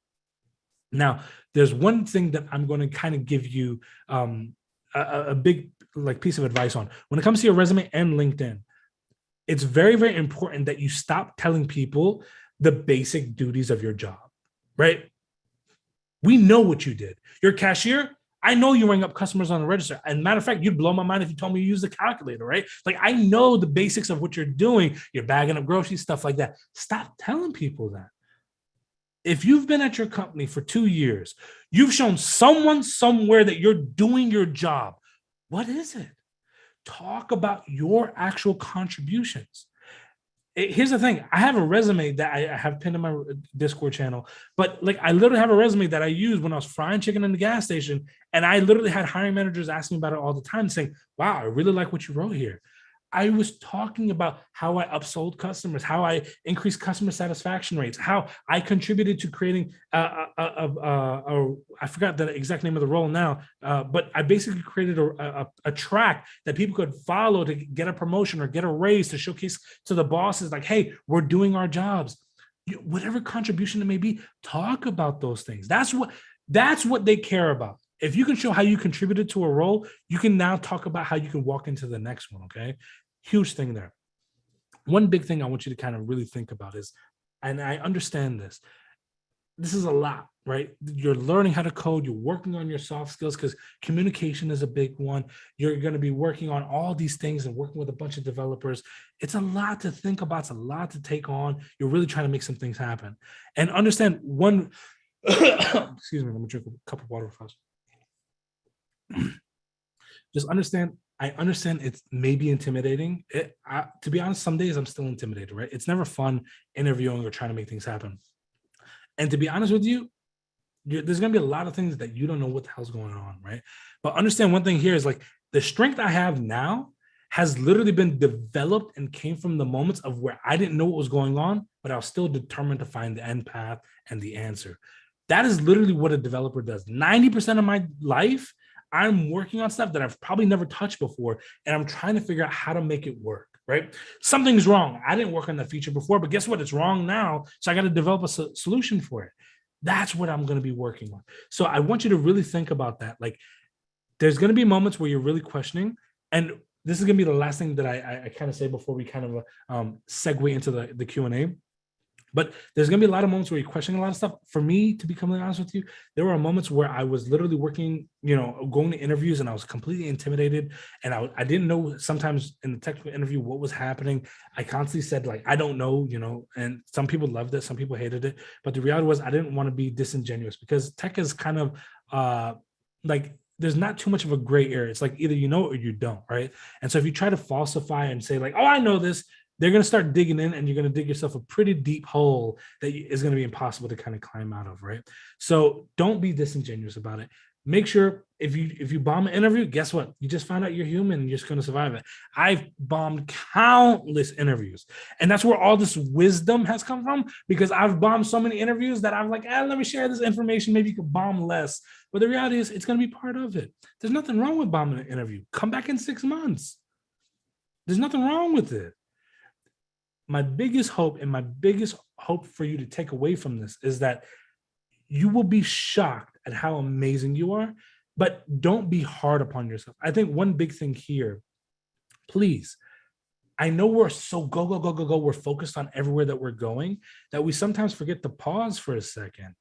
Now, there's one thing that I'm going to kind of give you a big piece of advice on. When it comes to your resume and LinkedIn, it's very, very important that you stop telling people the basic duties of your job, right? We know what you did. You're a cashier. I know you rang up customers on the register. And matter of fact, you'd blow my mind if you told me you use the calculator, right? Like I know the basics of what you're doing. You're bagging up groceries, stuff like that. Stop telling people that. If you've been at your company for 2 years, you've shown someone somewhere that you're doing your job. What is it? Talk about your actual contributions. Here's the thing. I have a resume that I have pinned in my Discord channel, but I literally have a resume that I used when I was frying chicken in the gas station. And I literally had hiring managers asking about it all the time saying, wow, I really like what you wrote here. I was talking about how I upsold customers, how I increased customer satisfaction rates, how I contributed to creating I forgot the exact name of the role now, but I basically created a track that people could follow to get a promotion or get a raise to showcase to the bosses like, hey, we're doing our jobs. Whatever contribution it may be, talk about those things. That's what they care about. If you can show how you contributed to a role, you can now talk about how you can walk into the next one, okay? Huge thing there. One big thing I want you to kind of really think about is and I understand this. This is a lot, right? You're learning how to code. You're working on your soft skills because communication is a big one. You're going to be working on all these things and working with a bunch of developers. It's a lot to think about. It's a lot to take on. You're really trying to make some things happen. And understand one, excuse me, let me drink a cup of water first. Just understand, I understand it's maybe intimidating. To be honest, some days I'm still intimidated, right? It's never fun interviewing or trying to make things happen. And to be honest with you, there's going to be a lot of things that you don't know what the hell's going on, right? But understand one thing here is like the strength I have now has literally been developed and came from the moments of where I didn't know what was going on, but I was still determined to find the end path and the answer. That is literally what a developer does. 90% of my life, I'm working on stuff that I've probably never touched before, and I'm trying to figure out how to make it work, right? Something's wrong. I didn't work on that feature before, but guess what? It's wrong now. So I got to develop a solution for it. That's what I'm going to be working on. So I want you to really think about that. Like, there's going to be moments where you're really questioning, and this is going to be the last thing that I kind of say before we kind of segue into the Q&A. But there's going to be a lot of moments where you're questioning a lot of stuff. For me, to be completely honest with you, there were moments where I was literally working, going to interviews, and I was completely intimidated. And I didn't know sometimes in the technical interview what was happening. I constantly said, like, I don't know, and some people loved it. Some people hated it. But the reality was I didn't want to be disingenuous, because tech is kind of like, there's not too much of a gray area. It's like either you know it or you don't, right? And so if you try to falsify and say like, oh, I know this, they're going to start digging in, and you're going to dig yourself a pretty deep hole that is going to be impossible to kind of climb out of, right? So don't be disingenuous about it. Make sure if you bomb an interview, guess what? You just found out you're human and you're just going to survive it. I've bombed countless interviews, and that's where all this wisdom has come from, because I've bombed so many interviews that I'm like, let me share this information. Maybe you could bomb less. But the reality is it's going to be part of it. There's nothing wrong with bombing an interview. Come back in 6 months. There's nothing wrong with it. My biggest hope for you to take away from this is that you will be shocked at how amazing you are, but don't be hard upon yourself. I think one big thing here, please, I know we're so go. We're focused on everywhere that we're going that we sometimes forget to pause for a second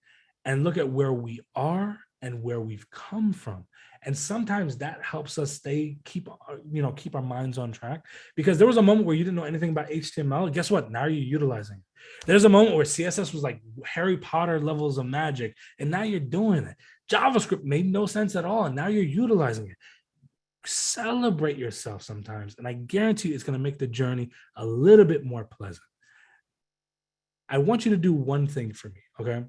and look at where we are and where we've come from. And sometimes that helps us keep our minds on track, because there was a moment where you didn't know anything about HTML. Guess what? Now you're utilizing it. There's a moment where CSS was like Harry Potter levels of magic, and now you're doing it. JavaScript made no sense at all, and now you're utilizing it. Celebrate yourself sometimes, and I guarantee you it's going to make the journey a little bit more pleasant. I want you to do one thing for me, okay?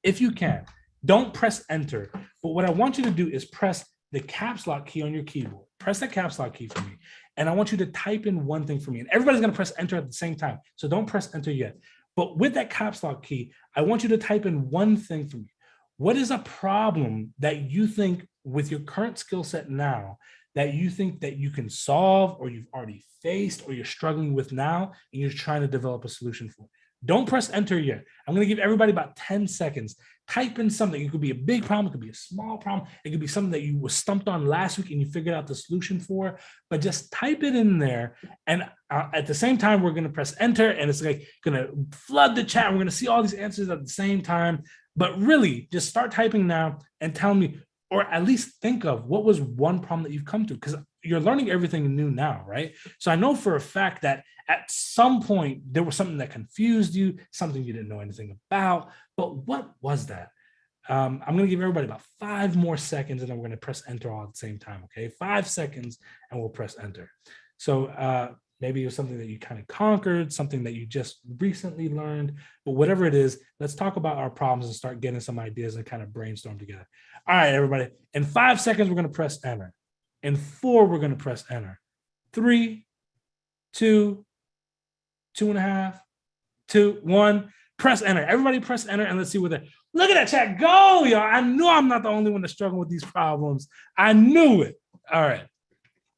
If you can. Don't press enter, but what I want you to do is press the caps lock key on your keyboard. Press the caps lock key for me. And I want you to type in one thing for me. And everybody's going to press enter at the same time. So don't press enter yet. But with that caps lock key, I want you to type in one thing for me. What is a problem that you think with your current skill set now that you think that you can solve, or you've already faced, or you're struggling with now, and you're trying to develop a solution for? Don't press enter yet. I'm going to give everybody about 10 seconds. Type in something. It could be a big problem. It could be a small problem. It could be something that you were stumped on last week and you figured out the solution for, but just type it in there. And at the same time, we're going to press enter, and it's like going to flood the chat. We're going to see all these answers at the same time, but really just start typing now and tell me, or at least think of what was one problem that you've come to, because you're learning everything new now, right? So I know for a fact that at some point there was something that confused you, something you didn't know anything about, but what was that? I'm going to give everybody about 5 more seconds, and then we're going to press enter all at the same time, okay? 5 seconds, and we'll press enter. So maybe it was something that you kind of conquered, something that you just recently learned, but whatever it is, let's talk about our problems and start getting some ideas and kind of brainstorm together. All right, everybody. In 5 seconds, we're going to press enter. In 4, we're going to press enter. 3, 2, 2.5, 2, 1. Press enter. Everybody press enter, and let's see what they. Look at that chat go, y'all. I knew I'm not the only one that's struggling with these problems. I knew it. All right.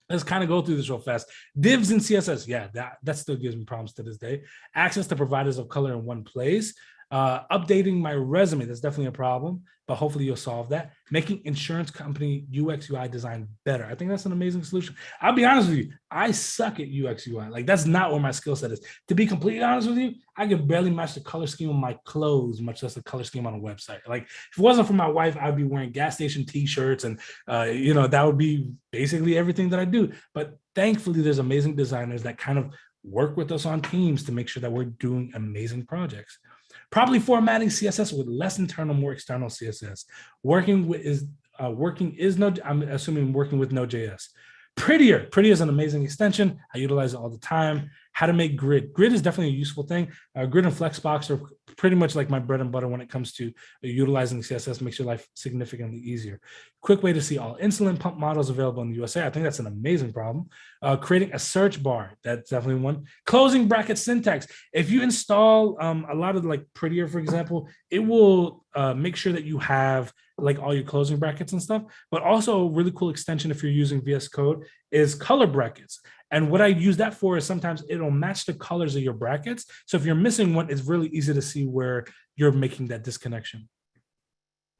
Let's kind of go through this real fast. Divs in CSS. Yeah, that still gives me problems to this day. Access to providers of color in one place. Updating my resume, that's definitely a problem, but hopefully you'll solve that. Making insurance company UX UI design better. I think that's an amazing solution. I'll be honest with you, I suck at UX UI. Like, that's not where my skill set is. To be completely honest with you, I could barely match the color scheme of my clothes, much less the color scheme on a website. Like, if it wasn't for my wife, I'd be wearing gas station t-shirts, and that would be basically everything that I do. But thankfully, there's amazing designers that kind of work with us on teams to make sure that we're doing amazing projects. Properly formatting CSS with less internal, more external CSS. Working with I'm assuming working with Node.js. Prettier is an amazing extension. I utilize it all the time. How to make grid. Grid is definitely a useful thing. Grid and Flexbox are pretty much like my bread and butter when it comes to utilizing CSS. Makes your life significantly easier. Quick way to see all insulin pump models available in the USA. I think that's an amazing problem. Creating a search bar. That's definitely one. Closing bracket syntax. If you install a lot of like Prettier, for example, it will make sure that you have like all your closing brackets and stuff. But also a really cool extension if you're using VS Code is color brackets. And what I use that for is sometimes it'll match the colors of your brackets. So if you're missing one, it's really easy to see where you're making that disconnection.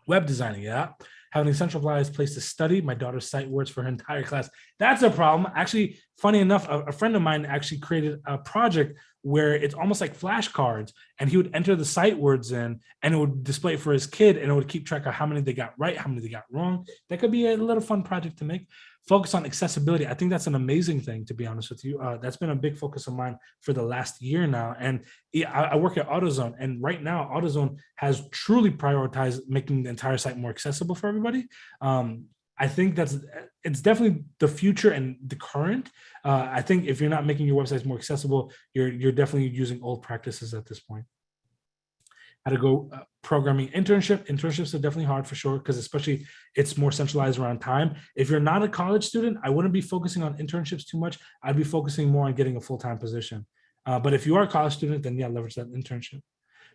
Web designing, yeah. Having a centralized place to study. My daughter's sight words for her entire class. That's a problem. Actually, funny enough, a friend of mine actually created a project where it's almost like flashcards, and he would enter the sight words in, and it would display it for his kid, and it would keep track of how many they got right, how many they got wrong. That could be a little fun project to make. Focus on accessibility. I think that's an amazing thing, to be honest with you. That's been a big focus of mine for the last year now. And I work at AutoZone, and right now AutoZone has truly prioritized making the entire site more accessible for everybody. I think it's definitely the future and the current. I think if you're not making your websites more accessible, you're definitely using old practices at this point. How to go programming internships are definitely hard for sure, because especially it's more centralized around time. If you're not a college student, I wouldn't be focusing on internships too much. I'd be focusing more on getting a full-time position. But if you are a college student, then yeah, leverage that internship.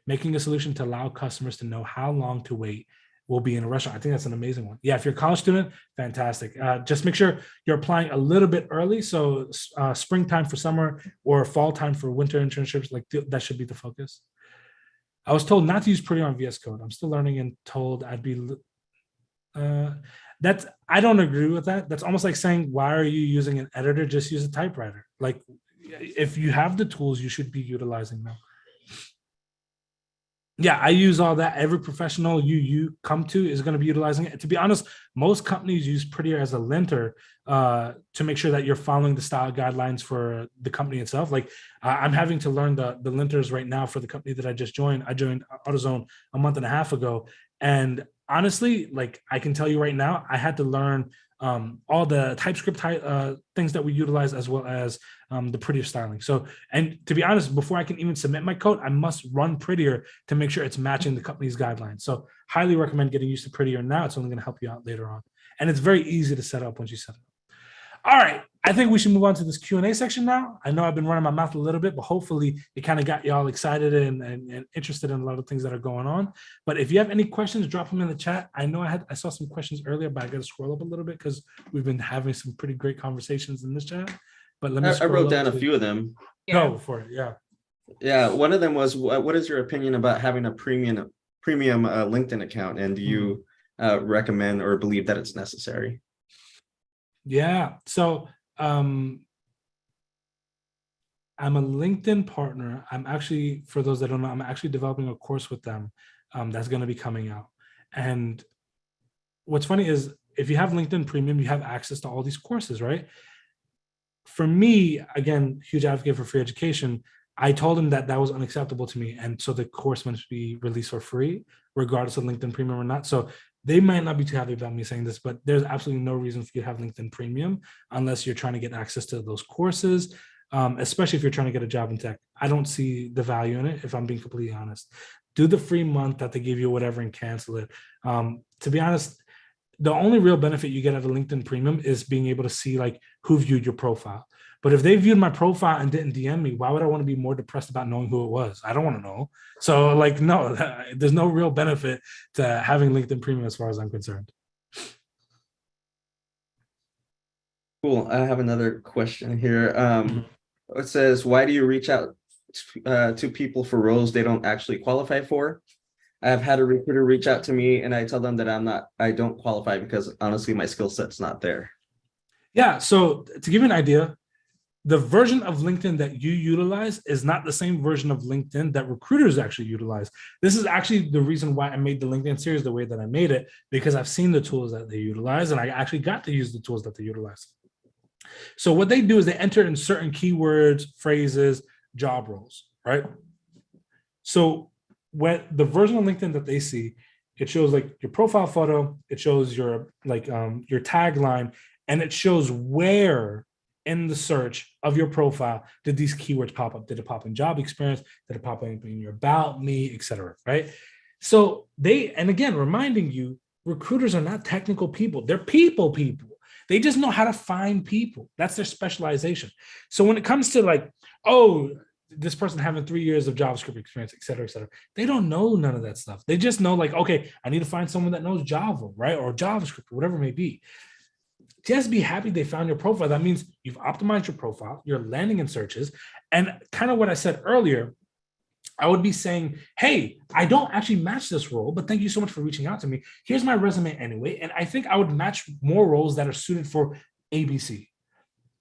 Making a solution to allow customers to know how long to wait will be in a restaurant. I think that's an amazing one. Yeah, if you're a college student, fantastic. Just make sure you're applying a little bit early. So springtime for summer or fall time for winter internships, like that should be the focus. I was told not to use Prettier on VS Code. I'm still learning and told I'd be. I don't agree with that. That's almost like saying, why are you using an editor? Just use a typewriter. Like, if you have the tools, you should be utilizing them. Yeah, I use all that. Every professional you come to is going to be utilizing it. To be honest, most companies use Prettier as a linter to make sure that you're following the style guidelines for the company itself. Like, I'm having to learn the linters right now for the company that I just joined. I joined AutoZone a month and a half ago. And honestly, like, I can tell you right now, I had to learn all the TypeScript things that we utilize, as well as the Prettier styling. So, and to be honest, before I can even submit my code, I must run Prettier to make sure it's matching the company's guidelines. So highly recommend getting used to Prettier now. It's only going to help you out later on. And it's very easy to set up once you set it up. All right, I think we should move on to this Q&A section now. I know I've been running my mouth a little bit, but hopefully it kind of got y'all excited and interested in a lot of things that are going on. But if you have any questions, drop them in the chat. I know I saw some questions earlier, but I got to scroll up a little bit because we've been having some pretty great conversations in this chat. But let me I wrote down a few of them. Go for it, yeah. Yeah, one of them was, what is your opinion about having a premium LinkedIn account, and do you recommend or believe that it's necessary? Yeah, so I'm a LinkedIn partner. I'm actually, for those that don't know, I'm actually developing a course with them that's going to be coming out. And what's funny is, if you have LinkedIn Premium, you have access to all these courses, right? For me, again, huge advocate for free education. I told him that was unacceptable to me. And so the course must be released for free, regardless of LinkedIn Premium or not. So they might not be too happy about me saying this, but there's absolutely no reason for you to have LinkedIn Premium unless you're trying to get access to those courses, especially if you're trying to get a job in tech. I don't see the value in it, if I'm being completely honest. Do the free month that they give you, whatever, and cancel it. To be honest, the only real benefit you get out of LinkedIn Premium is being able to see like who viewed your profile. But if they viewed my profile and didn't DM me, why would I want to be more depressed about knowing who it was? I don't want to know. So like, no, there's no real benefit to having LinkedIn Premium as far as I'm concerned. Cool. I have another question here. It says, why do you reach out to people for roles they don't actually qualify for. I've had a recruiter reach out to me and I tell them that I don't qualify because honestly, my skill set's not there. Yeah. So to give you an idea, the version of LinkedIn that you utilize is not the same version of LinkedIn that recruiters actually utilize. This is actually the reason why I made the LinkedIn series the way that I made it, because I've seen the tools that they utilize and I actually got to use the tools that they utilize. So what they do is they enter in certain keywords, phrases, job roles, right? So when the version of LinkedIn that they see, it shows like your profile photo, it shows your your tagline, and it shows where in the search of your profile did these keywords pop up. Did it pop in job experience? Did it pop in your about me, etc. Right? So and again, reminding you, recruiters are not technical people. They're people. They just know how to find people. That's their specialization. So when it comes to like, oh, this person having 3 years of JavaScript experience, et cetera, they don't know none of that stuff. They just know like, okay, I need to find someone that knows Java, right? Or JavaScript, or whatever it may be. Just be happy they found your profile. That means you've optimized your profile, you're landing in searches. And kind of what I said earlier, I would be saying, hey, I don't actually match this role, but thank you so much for reaching out to me. Here's my resume anyway. And I think I would match more roles that are suited for ABC.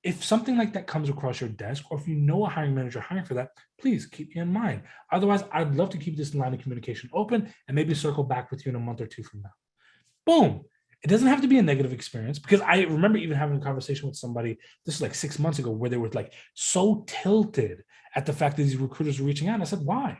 If something like that comes across your desk, or if you know a hiring manager hiring for that, please keep me in mind. Otherwise, I'd love to keep this line of communication open and maybe circle back with you in a month or two from now. Boom. It doesn't have to be a negative experience, because I remember even having a conversation with somebody, this is like 6 months ago, where they were like so tilted at the fact that these recruiters were reaching out. And I said, why?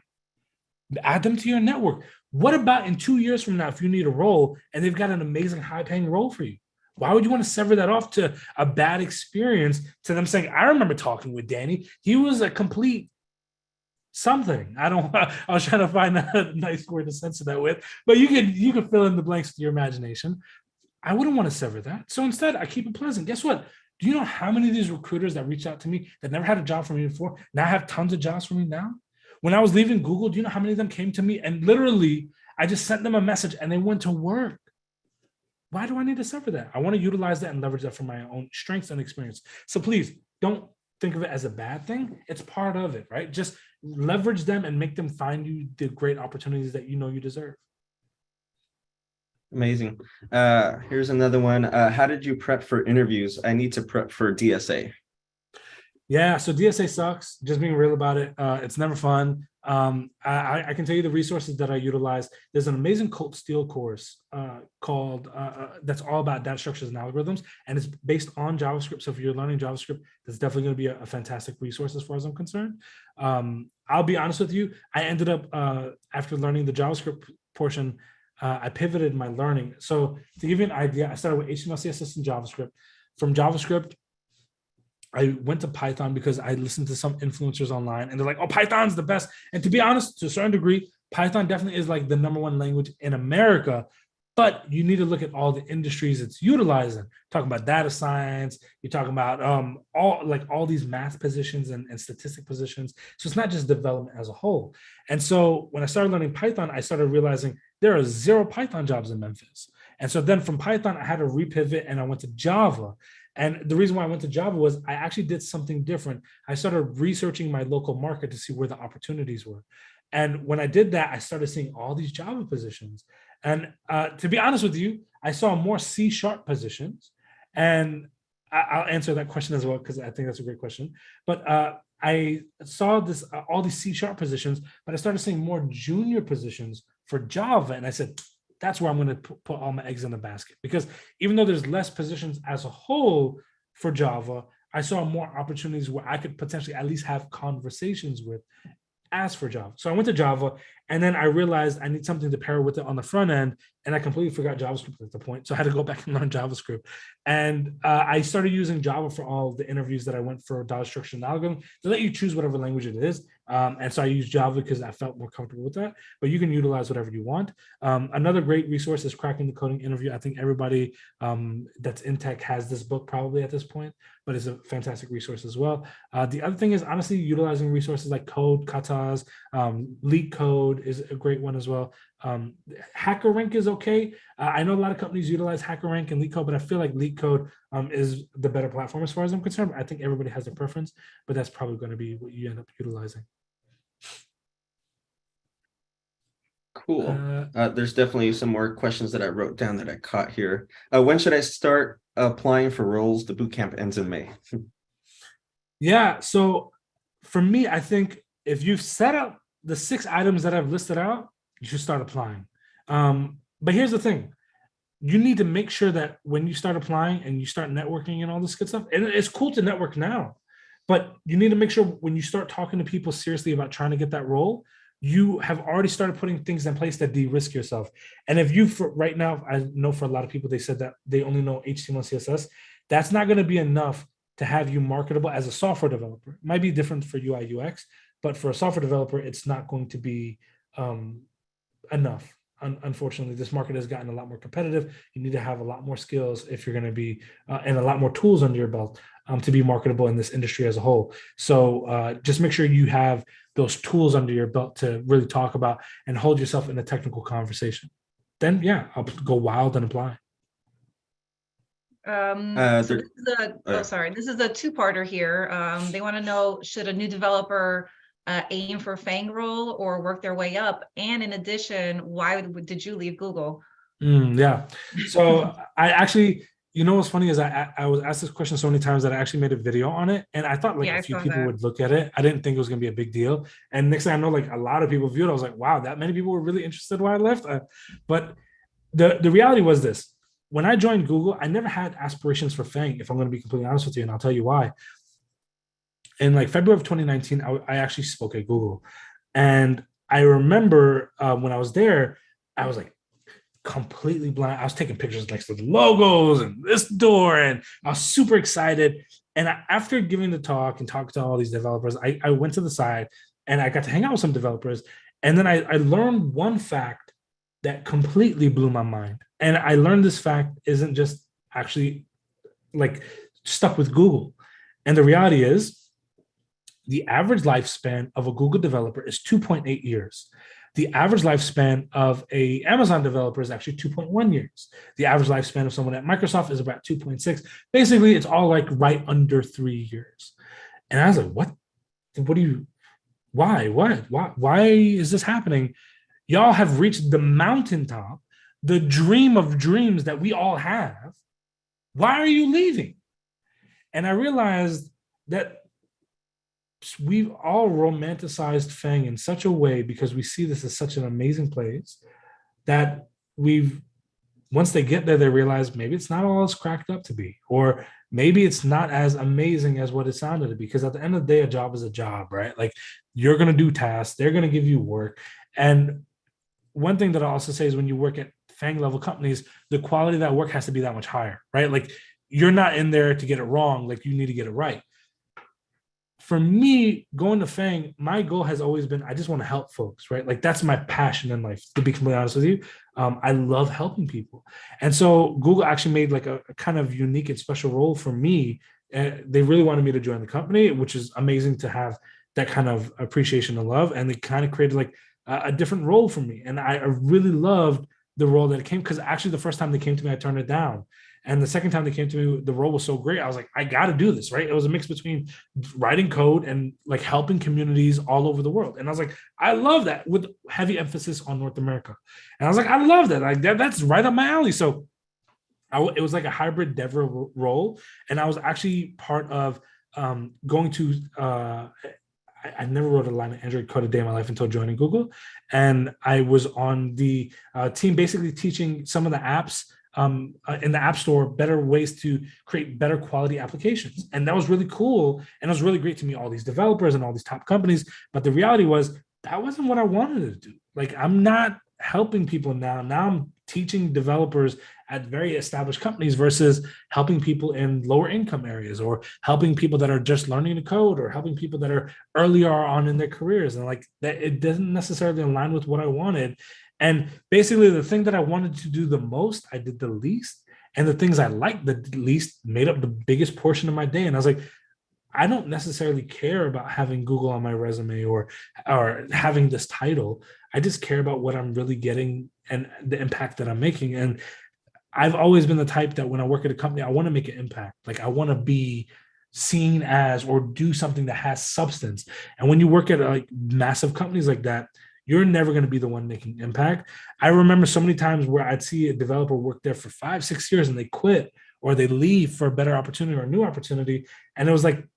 Add them to your network. What about in 2 years from now, if you need a role and they've got an amazing high paying role for you? Why would you want to sever that off to a bad experience, to them saying, I remember talking with Danny. He was a complete something. I was trying to find a nice word to censor that with, but you can fill in the blanks with your imagination. I wouldn't want to sever that. So instead, I keep it pleasant. Guess what? Do you know how many of these recruiters that reached out to me that never had a job for me before now have tons of jobs for me now? When I was leaving Google, do you know how many of them came to me and literally I just sent them a message and they went to work? Why do I need to sever that? I want to utilize that and leverage that for my own strengths and experience. So please don't think of it as a bad thing. It's part of it, right? Just leverage them and make them find you the great opportunities that you know you deserve. Amazing. Here's another one. How did you prep for interviews? I need to prep for DSA. Yeah, so DSA sucks. Just being real about it. It's never fun. I can tell you the resources that I utilize. There's an amazing Colt Steele course called that's all about data structures and algorithms, and it's based on JavaScript. So if you're learning JavaScript, that's definitely going to be a fantastic resource as far as I'm concerned. I'll be honest with you. I ended up after learning the JavaScript portion, I pivoted my learning. So to give you an idea, I started with HTML, CSS, and JavaScript. From JavaScript, I went to Python because I listened to some influencers online and they're like, oh, Python's the best. And to be honest, to a certain degree, Python definitely is like the #1 language in America, but you need to look at all the industries it's utilizing. Talking about data science, you're talking about all these math positions and statistic positions. So it's not just development as a whole. And so when I started learning Python, I started realizing there are 0 Python jobs in Memphis. And so then from Python, I had to repivot and I went to Java. And the reason why I went to Java was I actually did something different. I started researching my local market to see where the opportunities were. And when I did that, I started seeing all these Java positions. And to be honest with you, I saw more C# positions. And I'll answer that question as well, because I think that's a great question. But I saw all these C# positions, but I started seeing more junior positions for Java. And I said, that's where I'm going to put all my eggs in the basket, because even though there's less positions as a whole for Java, I saw more opportunities where I could potentially at least have conversations with as for Java. So I went to Java, and then I realized I need something to pair with it on the front end, and I completely forgot JavaScript at the point. So I had to go back and learn JavaScript. And I started using Java for all the interviews that I went for data structure and algorithm. They let you choose whatever language it is. And so I used Java because I felt more comfortable with that, but you can utilize whatever you want. Another great resource is Cracking the Coding Interview. I think everybody that's in tech has this book probably at this point, but it's a fantastic resource as well. The other thing is honestly utilizing resources like Code, Katas, Leak Code is a great one as well. HackerRank is okay. I know a lot of companies utilize HackerRank and Leak Code, but I feel like Leak Code is the better platform as far as I'm concerned. I think everybody has their preference, but that's probably going to be what you end up utilizing. Cool. There's definitely some more questions that I wrote down that I caught here. When should I start applying for roles? The boot camp ends in May. Yeah. So for me, I think if you've set up the 6 items that I've listed out, you should start applying. But here's the thing. You need to make sure that when you start applying and you start networking and all this good stuff, and it's cool to network now, but you need to make sure when you start talking to people seriously about trying to get that role, you have already started putting things in place that de-risk yourself. And if you, for right now, I know for a lot of people, they said that they only know HTML, CSS. That's not going to be enough to have you marketable as a software developer. It might be different for UI, UX, but for a software developer, it's not going to be enough. Unfortunately, this market has gotten a lot more competitive. You need to have a lot more skills if you're going to be, and a lot more tools under your belt to be marketable in this industry as a whole. So just make sure you have those tools under your belt to really talk about and hold yourself in a technical conversation. Then, yeah, I'll go wild and apply. So There- this is a, sorry, this is a two-parter here. They want to know, should a new developer aim for FANG role or work their way up? And in addition, why did you leave Google? Yeah. So I actually, you know, what's funny is I was asked this question so many times that I actually made a video on it, and I thought like Yeah, a I few saw people that. would look at it. I didn't think it was gonna be a big deal, and next thing I know, like a lot of people viewed it. I was like, wow, that many people were really interested why I left. But the reality was this: when I joined Google, I never had aspirations for FANG. If I'm going to be completely honest with you, and I'll tell you why. In like February of 2019, I actually spoke at Google, and I remember when I was there, I was like completely blind. I was taking pictures next to the logos and this door, and I was super excited. And after giving the talk and talking to all these developers, I went to the side and I got to hang out with some developers. And then I learned one fact that completely blew my mind. And I learned this fact isn't just actually like stuck with Google. And the reality is, the average lifespan of a Google developer is 2.8 years. The average lifespan of a Amazon developer is actually 2.1 years. The average lifespan of someone at Microsoft is about 2.6. Basically, it's all like right under 3 years. And I was like, what do you, why is this happening? Y'all have reached the mountaintop, the dream of dreams that we all have. Why are you leaving? And I realized that we've all romanticized FANG in such a way because we see this as such an amazing place that once they get there, they realize maybe it's not all it's cracked up to be, or maybe it's not as amazing as what it sounded to be. Because at the end of the day, a job is a job, right? Like you're going to do tasks, they're going to give you work. And one thing that I also say is when you work at FANG level companies, the quality of that work has to be that much higher, right? Like you're not in there to get it wrong, like you need to get it right. For me, going to FANG, my goal has always been, I just want to help folks, right? Like that's my passion in life, to be completely honest with you. I love helping people. And so Google actually made like a kind of unique and special role for me. They really wanted me to join the company, which is amazing to have that kind of appreciation and love. And they kind of created like a different role for me. And I really loved the role that it came, because actually the first time they came to me, I turned it down. And the second time they came to me, the role was so great. I was like, I got to do this, right? It was a mix between writing code and like helping communities all over the world. And I was like, I love that, with heavy emphasis on North America. And I was like, I love that. Like that's right up my alley. So it was like a hybrid dev role. And I was actually part of going to, I never wrote a line of Android code a day in my life until joining Google. And I was on the team basically teaching some of the apps in the App Store better ways to create better quality applications. And that was really cool. And it was really great to meet all these developers and all these top companies. But the reality was that wasn't what I wanted to do. Like I'm not helping people now. Now I'm teaching developers at very established companies versus helping people in lower income areas, or helping people that are just learning to code, or helping people that are earlier on in their careers. And like that, it doesn't necessarily align with what I wanted. And basically the thing that I wanted to do the most, I did the least. And the things I liked the least made up the biggest portion of my day. And I was like, I don't necessarily care about having Google on my resume or having this title. I just care about what I'm really getting and the impact that I'm making. And I've always been the type that when I work at a company, I want to make an impact. Like I want to be seen as or do something that has substance. And when you work at like massive companies like that, you're never going to be the one making impact. I remember so many times where I'd see a developer work there for 5-6 years and they quit or they leave for a better opportunity or a new opportunity. And it was like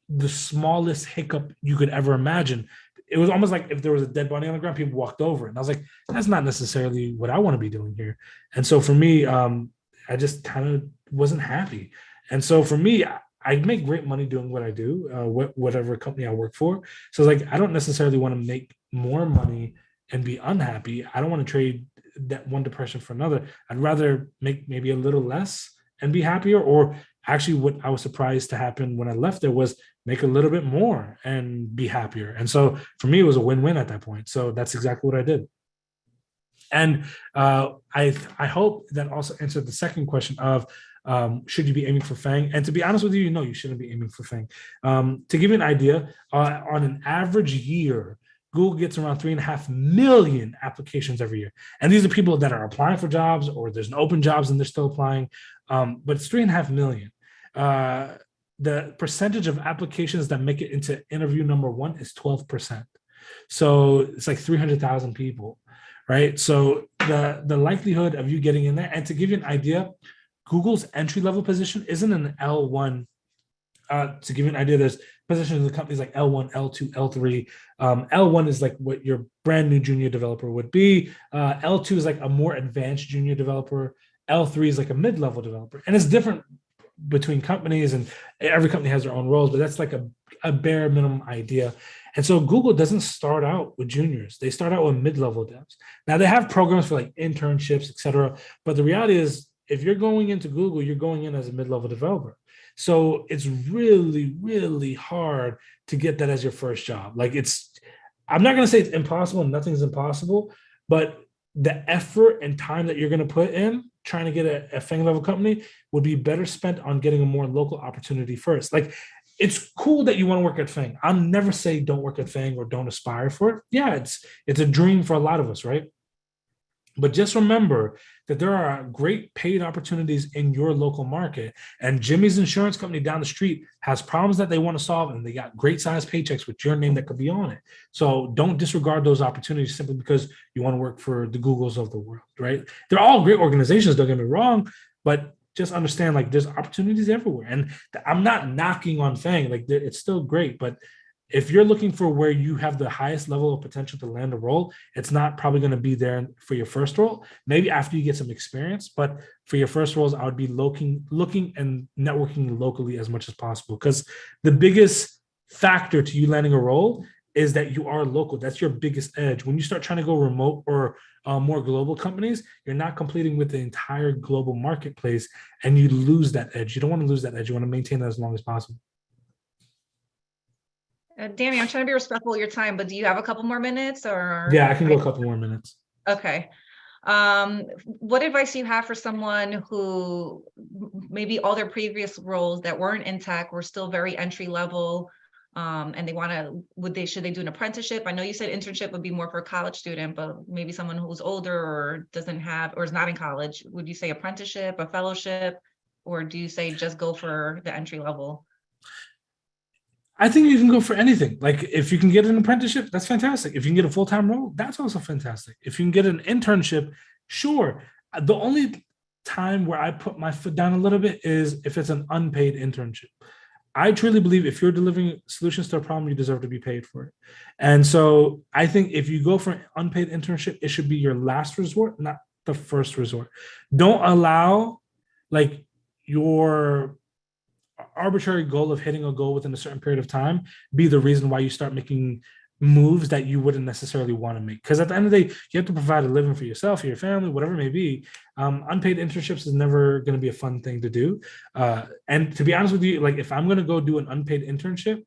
the smallest hiccup you could ever imagine. It was almost like if there was a dead body on the ground, people walked over it. And I was like, that's not necessarily what I want to be doing here. And so for me, I just kind of wasn't happy. And so for me, I make great money doing what I do, whatever company I work for. So like, I don't necessarily want to make more money and be unhappy. I don't want to trade that one depression for another. I'd rather make maybe a little less and be happier. Or actually, what I was surprised to happen when I left there was make a little bit more and be happier. And so for me, it was a win-win at that point. So that's exactly what I did. And I hope that also answered the second question of should you be aiming for FANG? And to be honest with you, no, you shouldn't be aiming for FANG. To give you an idea, on an average year, Google gets around 3.5 million applications every year. And these are people that are applying for jobs or there's an open jobs and they're still applying. But it's 3.5 million. The percentage of applications that make it into interview number one is 12%. So it's like 300,000 people, right? So the likelihood of you getting in there, and to give you an idea, Google's entry-level position isn't an L1. To give you an idea, there's positions in the companies like L1, L2, L3. L1 is like what your brand new junior developer would be. L2 is like a more advanced junior developer. L3 is like a mid-level developer. And it's different between companies, and every company has their own roles, but that's like a bare minimum idea. And so Google doesn't start out with juniors. They start out with mid-level devs. Now they have programs for like internships, et cetera. But the reality is, if you're going into Google, you're going in as a mid-level developer. So it's really, really hard to get that as your first job. Like I'm not going to say it's impossible, nothing's impossible, but the effort and time that you're going to put in trying to get a FANG level company would be better spent on getting a more local opportunity first. Like, it's cool that you want to work at FANG. I'll never say don't work at FANG or don't aspire for it. Yeah, it's a dream for a lot of us, right? But just remember that there are great paid opportunities in your local market. And Jimmy's insurance company down the street has problems that they want to solve, and they got great sized paychecks with your name that could be on it. So don't disregard those opportunities simply because you want to work for the Googles of the world, right? They're all great organizations, don't get me wrong, but just understand, like, there's opportunities everywhere. And I'm not knocking on FANG, like, it's still great, but if you're looking for where you have the highest level of potential to land a role, it's not probably going to be there for your first role. Maybe after you get some experience, but for your first roles, I would be looking and networking locally as much as possible, because the biggest factor to you landing a role is that you are local. That's your biggest edge. When you start trying to go remote or more global companies, you're not competing with the entire global marketplace, and you lose that edge. You don't want to lose that edge. You want to maintain that as long as possible. Danny, I'm trying to be respectful of your time, but do you have a couple more minutes, or? Yeah, I can go a couple more minutes. Okay. What advice do you have for someone who maybe all their previous roles that weren't in tech were still very entry level, and they want to, should they do an apprenticeship? I know you said internship would be more for a college student, but maybe someone who's older or doesn't have, or is not in college, would you say apprenticeship, a fellowship, or do you say just go for the entry level? I think you can go for anything. Like, if you can get an apprenticeship, that's fantastic. If you can get a full-time role, that's also fantastic. If you can get an internship, sure. The only time where I put my foot down a little bit is if it's an unpaid internship. I truly believe if you're delivering solutions to a problem, you deserve to be paid for it. And so I think if you go for an unpaid internship, it should be your last resort, not the first resort. Don't allow, like, your arbitrary goal of hitting a goal within a certain period of time be the reason why you start making moves that you wouldn't necessarily want to make. Because at the end of the day, you have to provide a living for yourself, for your family, whatever it may be. Unpaid internships is never going to be a fun thing to do. And to be honest with you, like, if I'm going to go do an unpaid internship,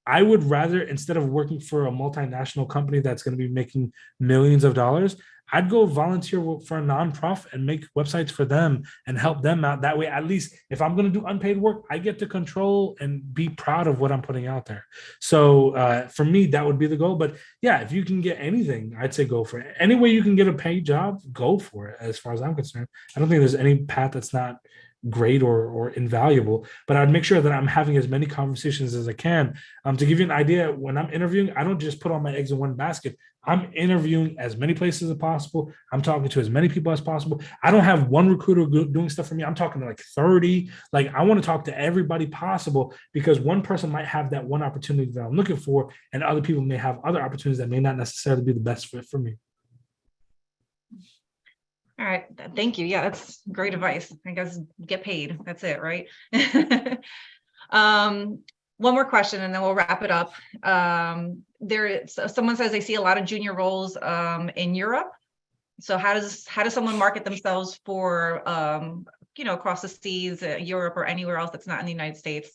I would rather, instead of working for a multinational company that's going to be making millions of dollars, I'd go volunteer for a nonprofit and make websites for them and help them out. That way, at least if I'm going to do unpaid work, I get to control and be proud of what I'm putting out there. So for me, that would be the goal. But yeah, if you can get anything, I'd say go for it. Any way you can get a paid job, go for it. As far as I'm concerned, I don't think there's any path that's not great or invaluable, but I'd make sure that I'm having as many conversations as I can. To give you an idea, when I'm interviewing, I don't just put all my eggs in one basket. I'm interviewing as many places as possible. I'm talking to as many people as possible. I don't have one recruiter doing stuff for me. I'm talking to like 30. Like, I want to talk to everybody possible, because one person might have that one opportunity that I'm looking for, and other people may have other opportunities that may not necessarily be the best fit for me. All right, thank you. Yeah, that's great advice. I guess get paid. That's it, right? One more question and then we'll wrap it up. Someone says they see a lot of junior roles in Europe. So how does someone market themselves for across the seas, Europe or anywhere else that's not in the United States?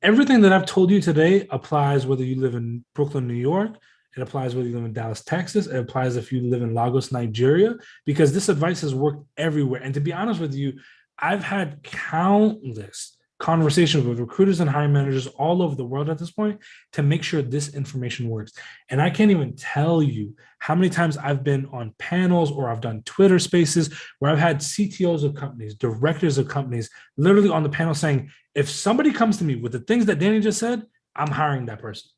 Everything that I've told you today applies whether you live in Brooklyn, New York. It applies whether you live in Dallas, Texas. It applies if you live in Lagos, Nigeria, because this advice has worked everywhere. And to be honest with you, I've had countless conversations with recruiters and hiring managers all over the world at this point to make sure this information works. And I can't even tell you how many times I've been on panels or I've done Twitter spaces where I've had CTOs of companies, directors of companies, literally on the panel saying, if somebody comes to me with the things that Danny just said, I'm hiring that person.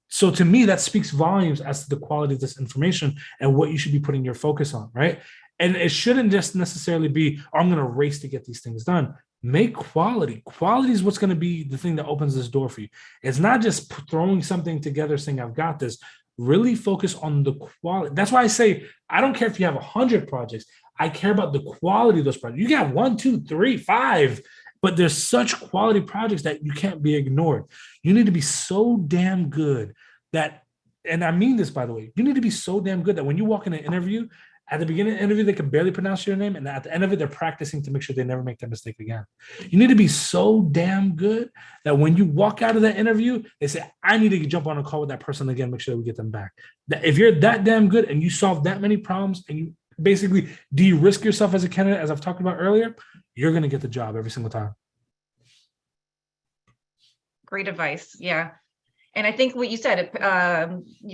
So to me, that speaks volumes as to the quality of this information and what you should be putting your focus on, right? And it shouldn't just necessarily be, oh, I'm going to race to get these things done. Make quality. Quality is what's going to be the thing that opens this door for you. It's not just throwing something together saying, I've got this. Really focus on the quality. That's why I say, I don't care if you have 100 projects. I care about the quality of those projects. You got 1, 2, 3, 5, but there's such quality projects that you can't be ignored. You need to be so damn good that, and I mean this, by the way, you need to be so damn good that when you walk in an interview, at the beginning of the interview, they can barely pronounce your name. And at the end of it, they're practicing to make sure they never make that mistake again. You need to be so damn good that when you walk out of that interview, they say, I need to jump on a call with that person again, make sure that we get them back. If you're that damn good and you solve that many problems and you basically de-risk yourself as a candidate, as I've talked about earlier, you're going to get the job every single time. Great advice. Yeah. And I think what you said,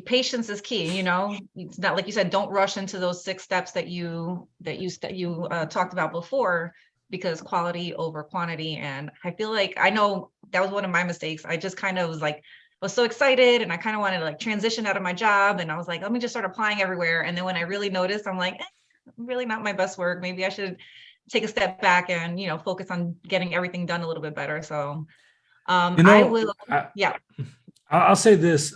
patience is key. It's not like you said, don't rush into those 6 steps that you talked about before, because quality over quantity. And I feel like, I know that was one of my mistakes. I just kind of was so excited and I kind of wanted to like transition out of my job. And I was like, let me just start applying everywhere. And then when I really noticed, I'm like, really not my best work. Maybe I should take a step back and, focus on getting everything done a little bit better. So I'll say this,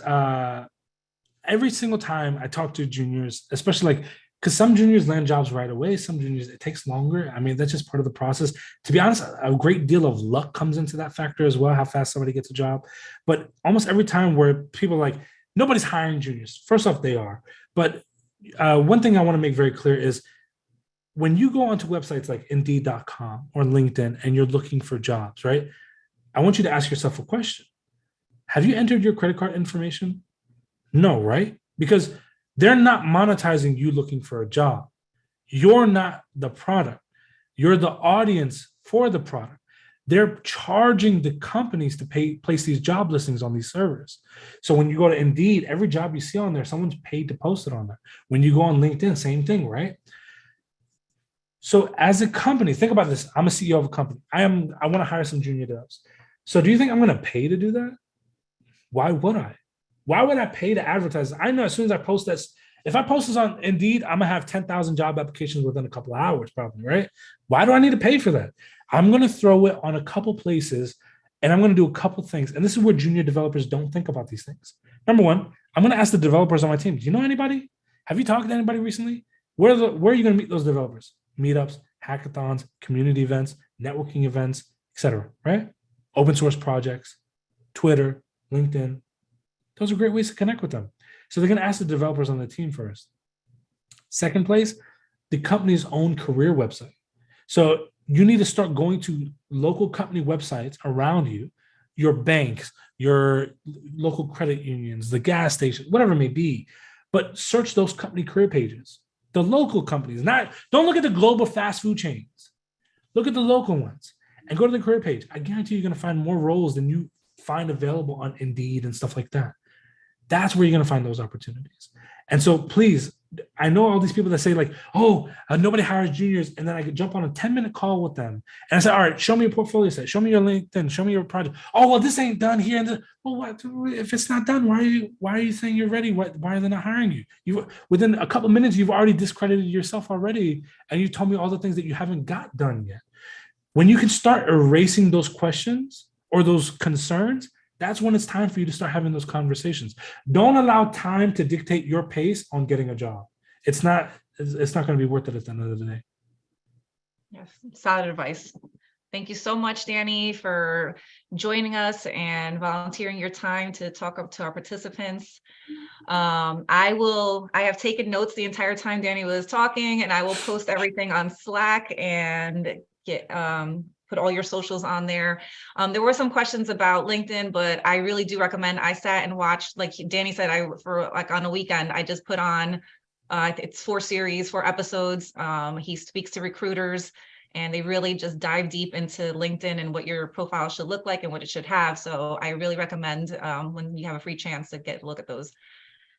every single time I talk to juniors, especially because some juniors land jobs right away, some juniors, it takes longer. I mean, that's just part of the process. To be honest, a great deal of luck comes into that factor as well, how fast somebody gets a job. But almost every time where people are like, nobody's hiring juniors. First off, they are. But one thing I want to make very clear is when you go onto websites like Indeed.com or LinkedIn and you're looking for jobs, right? I want you to ask yourself a question. Have you entered your credit card information? No, right? Because they're not monetizing you looking for a job. You're not the product. You're the audience for the product. They're charging the companies to place these job listings on these servers. So when you go to Indeed, every job you see on there, someone's paid to post it on there. When you go on LinkedIn, same thing, right? So as a company, think about this. I'm a CEO of a company. I want to hire some junior devs. So do you think I'm going to pay to do that? Why would I? Why would I pay to advertise? I know as soon as I post this, if I post this on Indeed, I'm going to have 10,000 job applications within a couple of hours probably, right? Why do I need to pay for that? I'm going to throw it on a couple places and I'm going to do a couple things. And this is where junior developers don't think about these things. Number one, I'm going to ask the developers on my team, do you know anybody? Have you talked to anybody recently? Where are you going to meet those developers? Meetups, hackathons, community events, networking events, etc. Right? Open source projects, Twitter, LinkedIn. Those are great ways to connect with them. So they're going to ask the developers on the team first. Second place, the company's own career website. So you need to start going to local company websites around you, your banks, your local credit unions, the gas station, whatever it may be. But search those company career pages. The local companies, don't look at the global fast food chains. Look at the local ones and go to the career page. I guarantee you're going to find more roles than you find available on Indeed and stuff like that. That's where you're going to find those opportunities. And so please, I know all these people that say like, oh, nobody hires juniors. And then I could jump on a 10-minute call with them. And I say, all right, show me your portfolio set, show me your LinkedIn, show me your project. Oh, well, this ain't done here. And well, what, if it's not done, why are you saying you're ready? Why are they not hiring you? You within a couple of minutes, you've already discredited yourself already. And you told me all the things that you haven't got done yet. When you can start erasing those questions or those concerns, that's when it's time for you to start having those conversations. Don't allow time to dictate your pace on getting a job. It's not going to be worth it at the end of the day. Yes, solid advice. Thank you so much, Danny, for joining us and volunteering your time to talk up to our participants. I have taken notes the entire time Danny was talking, and I will post everything on Slack and get put all your socials on there. There were some questions about LinkedIn, but I really do recommend. I sat and watched, like Danny said, for like on a weekend, I just put on, it's 4 episodes. He speaks to recruiters, and they really just dive deep into LinkedIn and what your profile should look like and what it should have. So I really recommend when you have a free chance to get a look at those.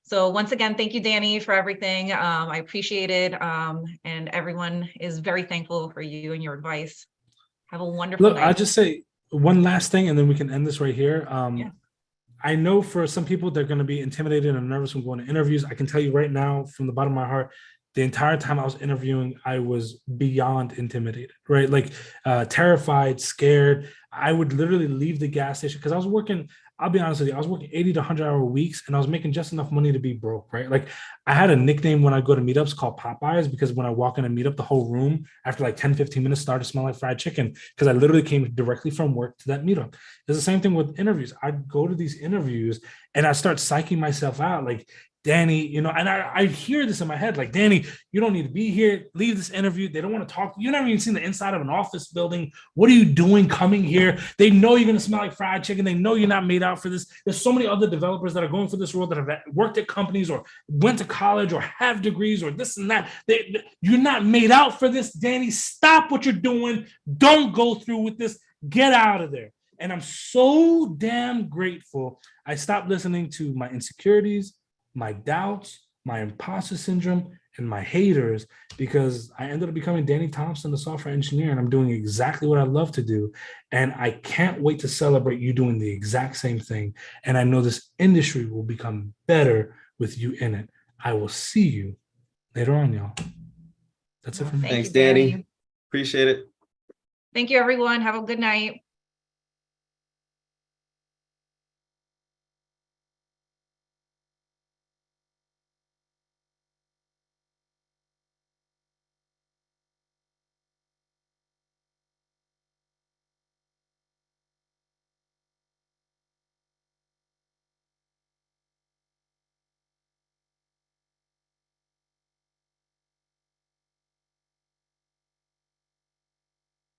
So once again, thank you, Danny, for everything. I appreciate it. And everyone is very thankful for you and your advice. Have a wonderful night. I'll just say one last thing, and then we can end this right here. Yeah. I know for some people, they're going to be intimidated and nervous when going to interviews. I can tell you right now, from the bottom of my heart, the entire time I was interviewing, I was beyond intimidated, right? Like terrified, scared. I would literally leave the gas station because I was working, I'll be honest with you, I was working 80 to 100-hour weeks, and I was making just enough money to be broke, right? Like I had a nickname when I go to meetups called Popeyes, because when I walk in a meetup, the whole room after like 10, 15 minutes started to smell like fried chicken, because I literally came directly from work to that meetup. It's the same thing with interviews. I'd go to these interviews and I start psyching myself out like, Danny, and I hear this in my head, like, Danny, you don't need to be here. Leave this interview. They don't want to talk. You've never even seen the inside of an office building. What are you doing coming here? They know you're going to smell like fried chicken. They know you're not made out for this. There's so many other developers that are going for this role that have worked at companies or went to college or have degrees or this and that. You're not made out for this, Danny. Stop what you're doing. Don't go through with this. Get out of there. And I'm so damn grateful I stopped listening to my insecurities, my doubts, my imposter syndrome, and my haters, because I ended up becoming Danny Thompson, the software engineer, and I'm doing exactly what I love to do. And I can't wait to celebrate you doing the exact same thing. And I know this industry will become better with you in it. I will see you later on, y'all. That's it for me. Thanks, Danny. Appreciate it. Thank you, everyone. Have a good night.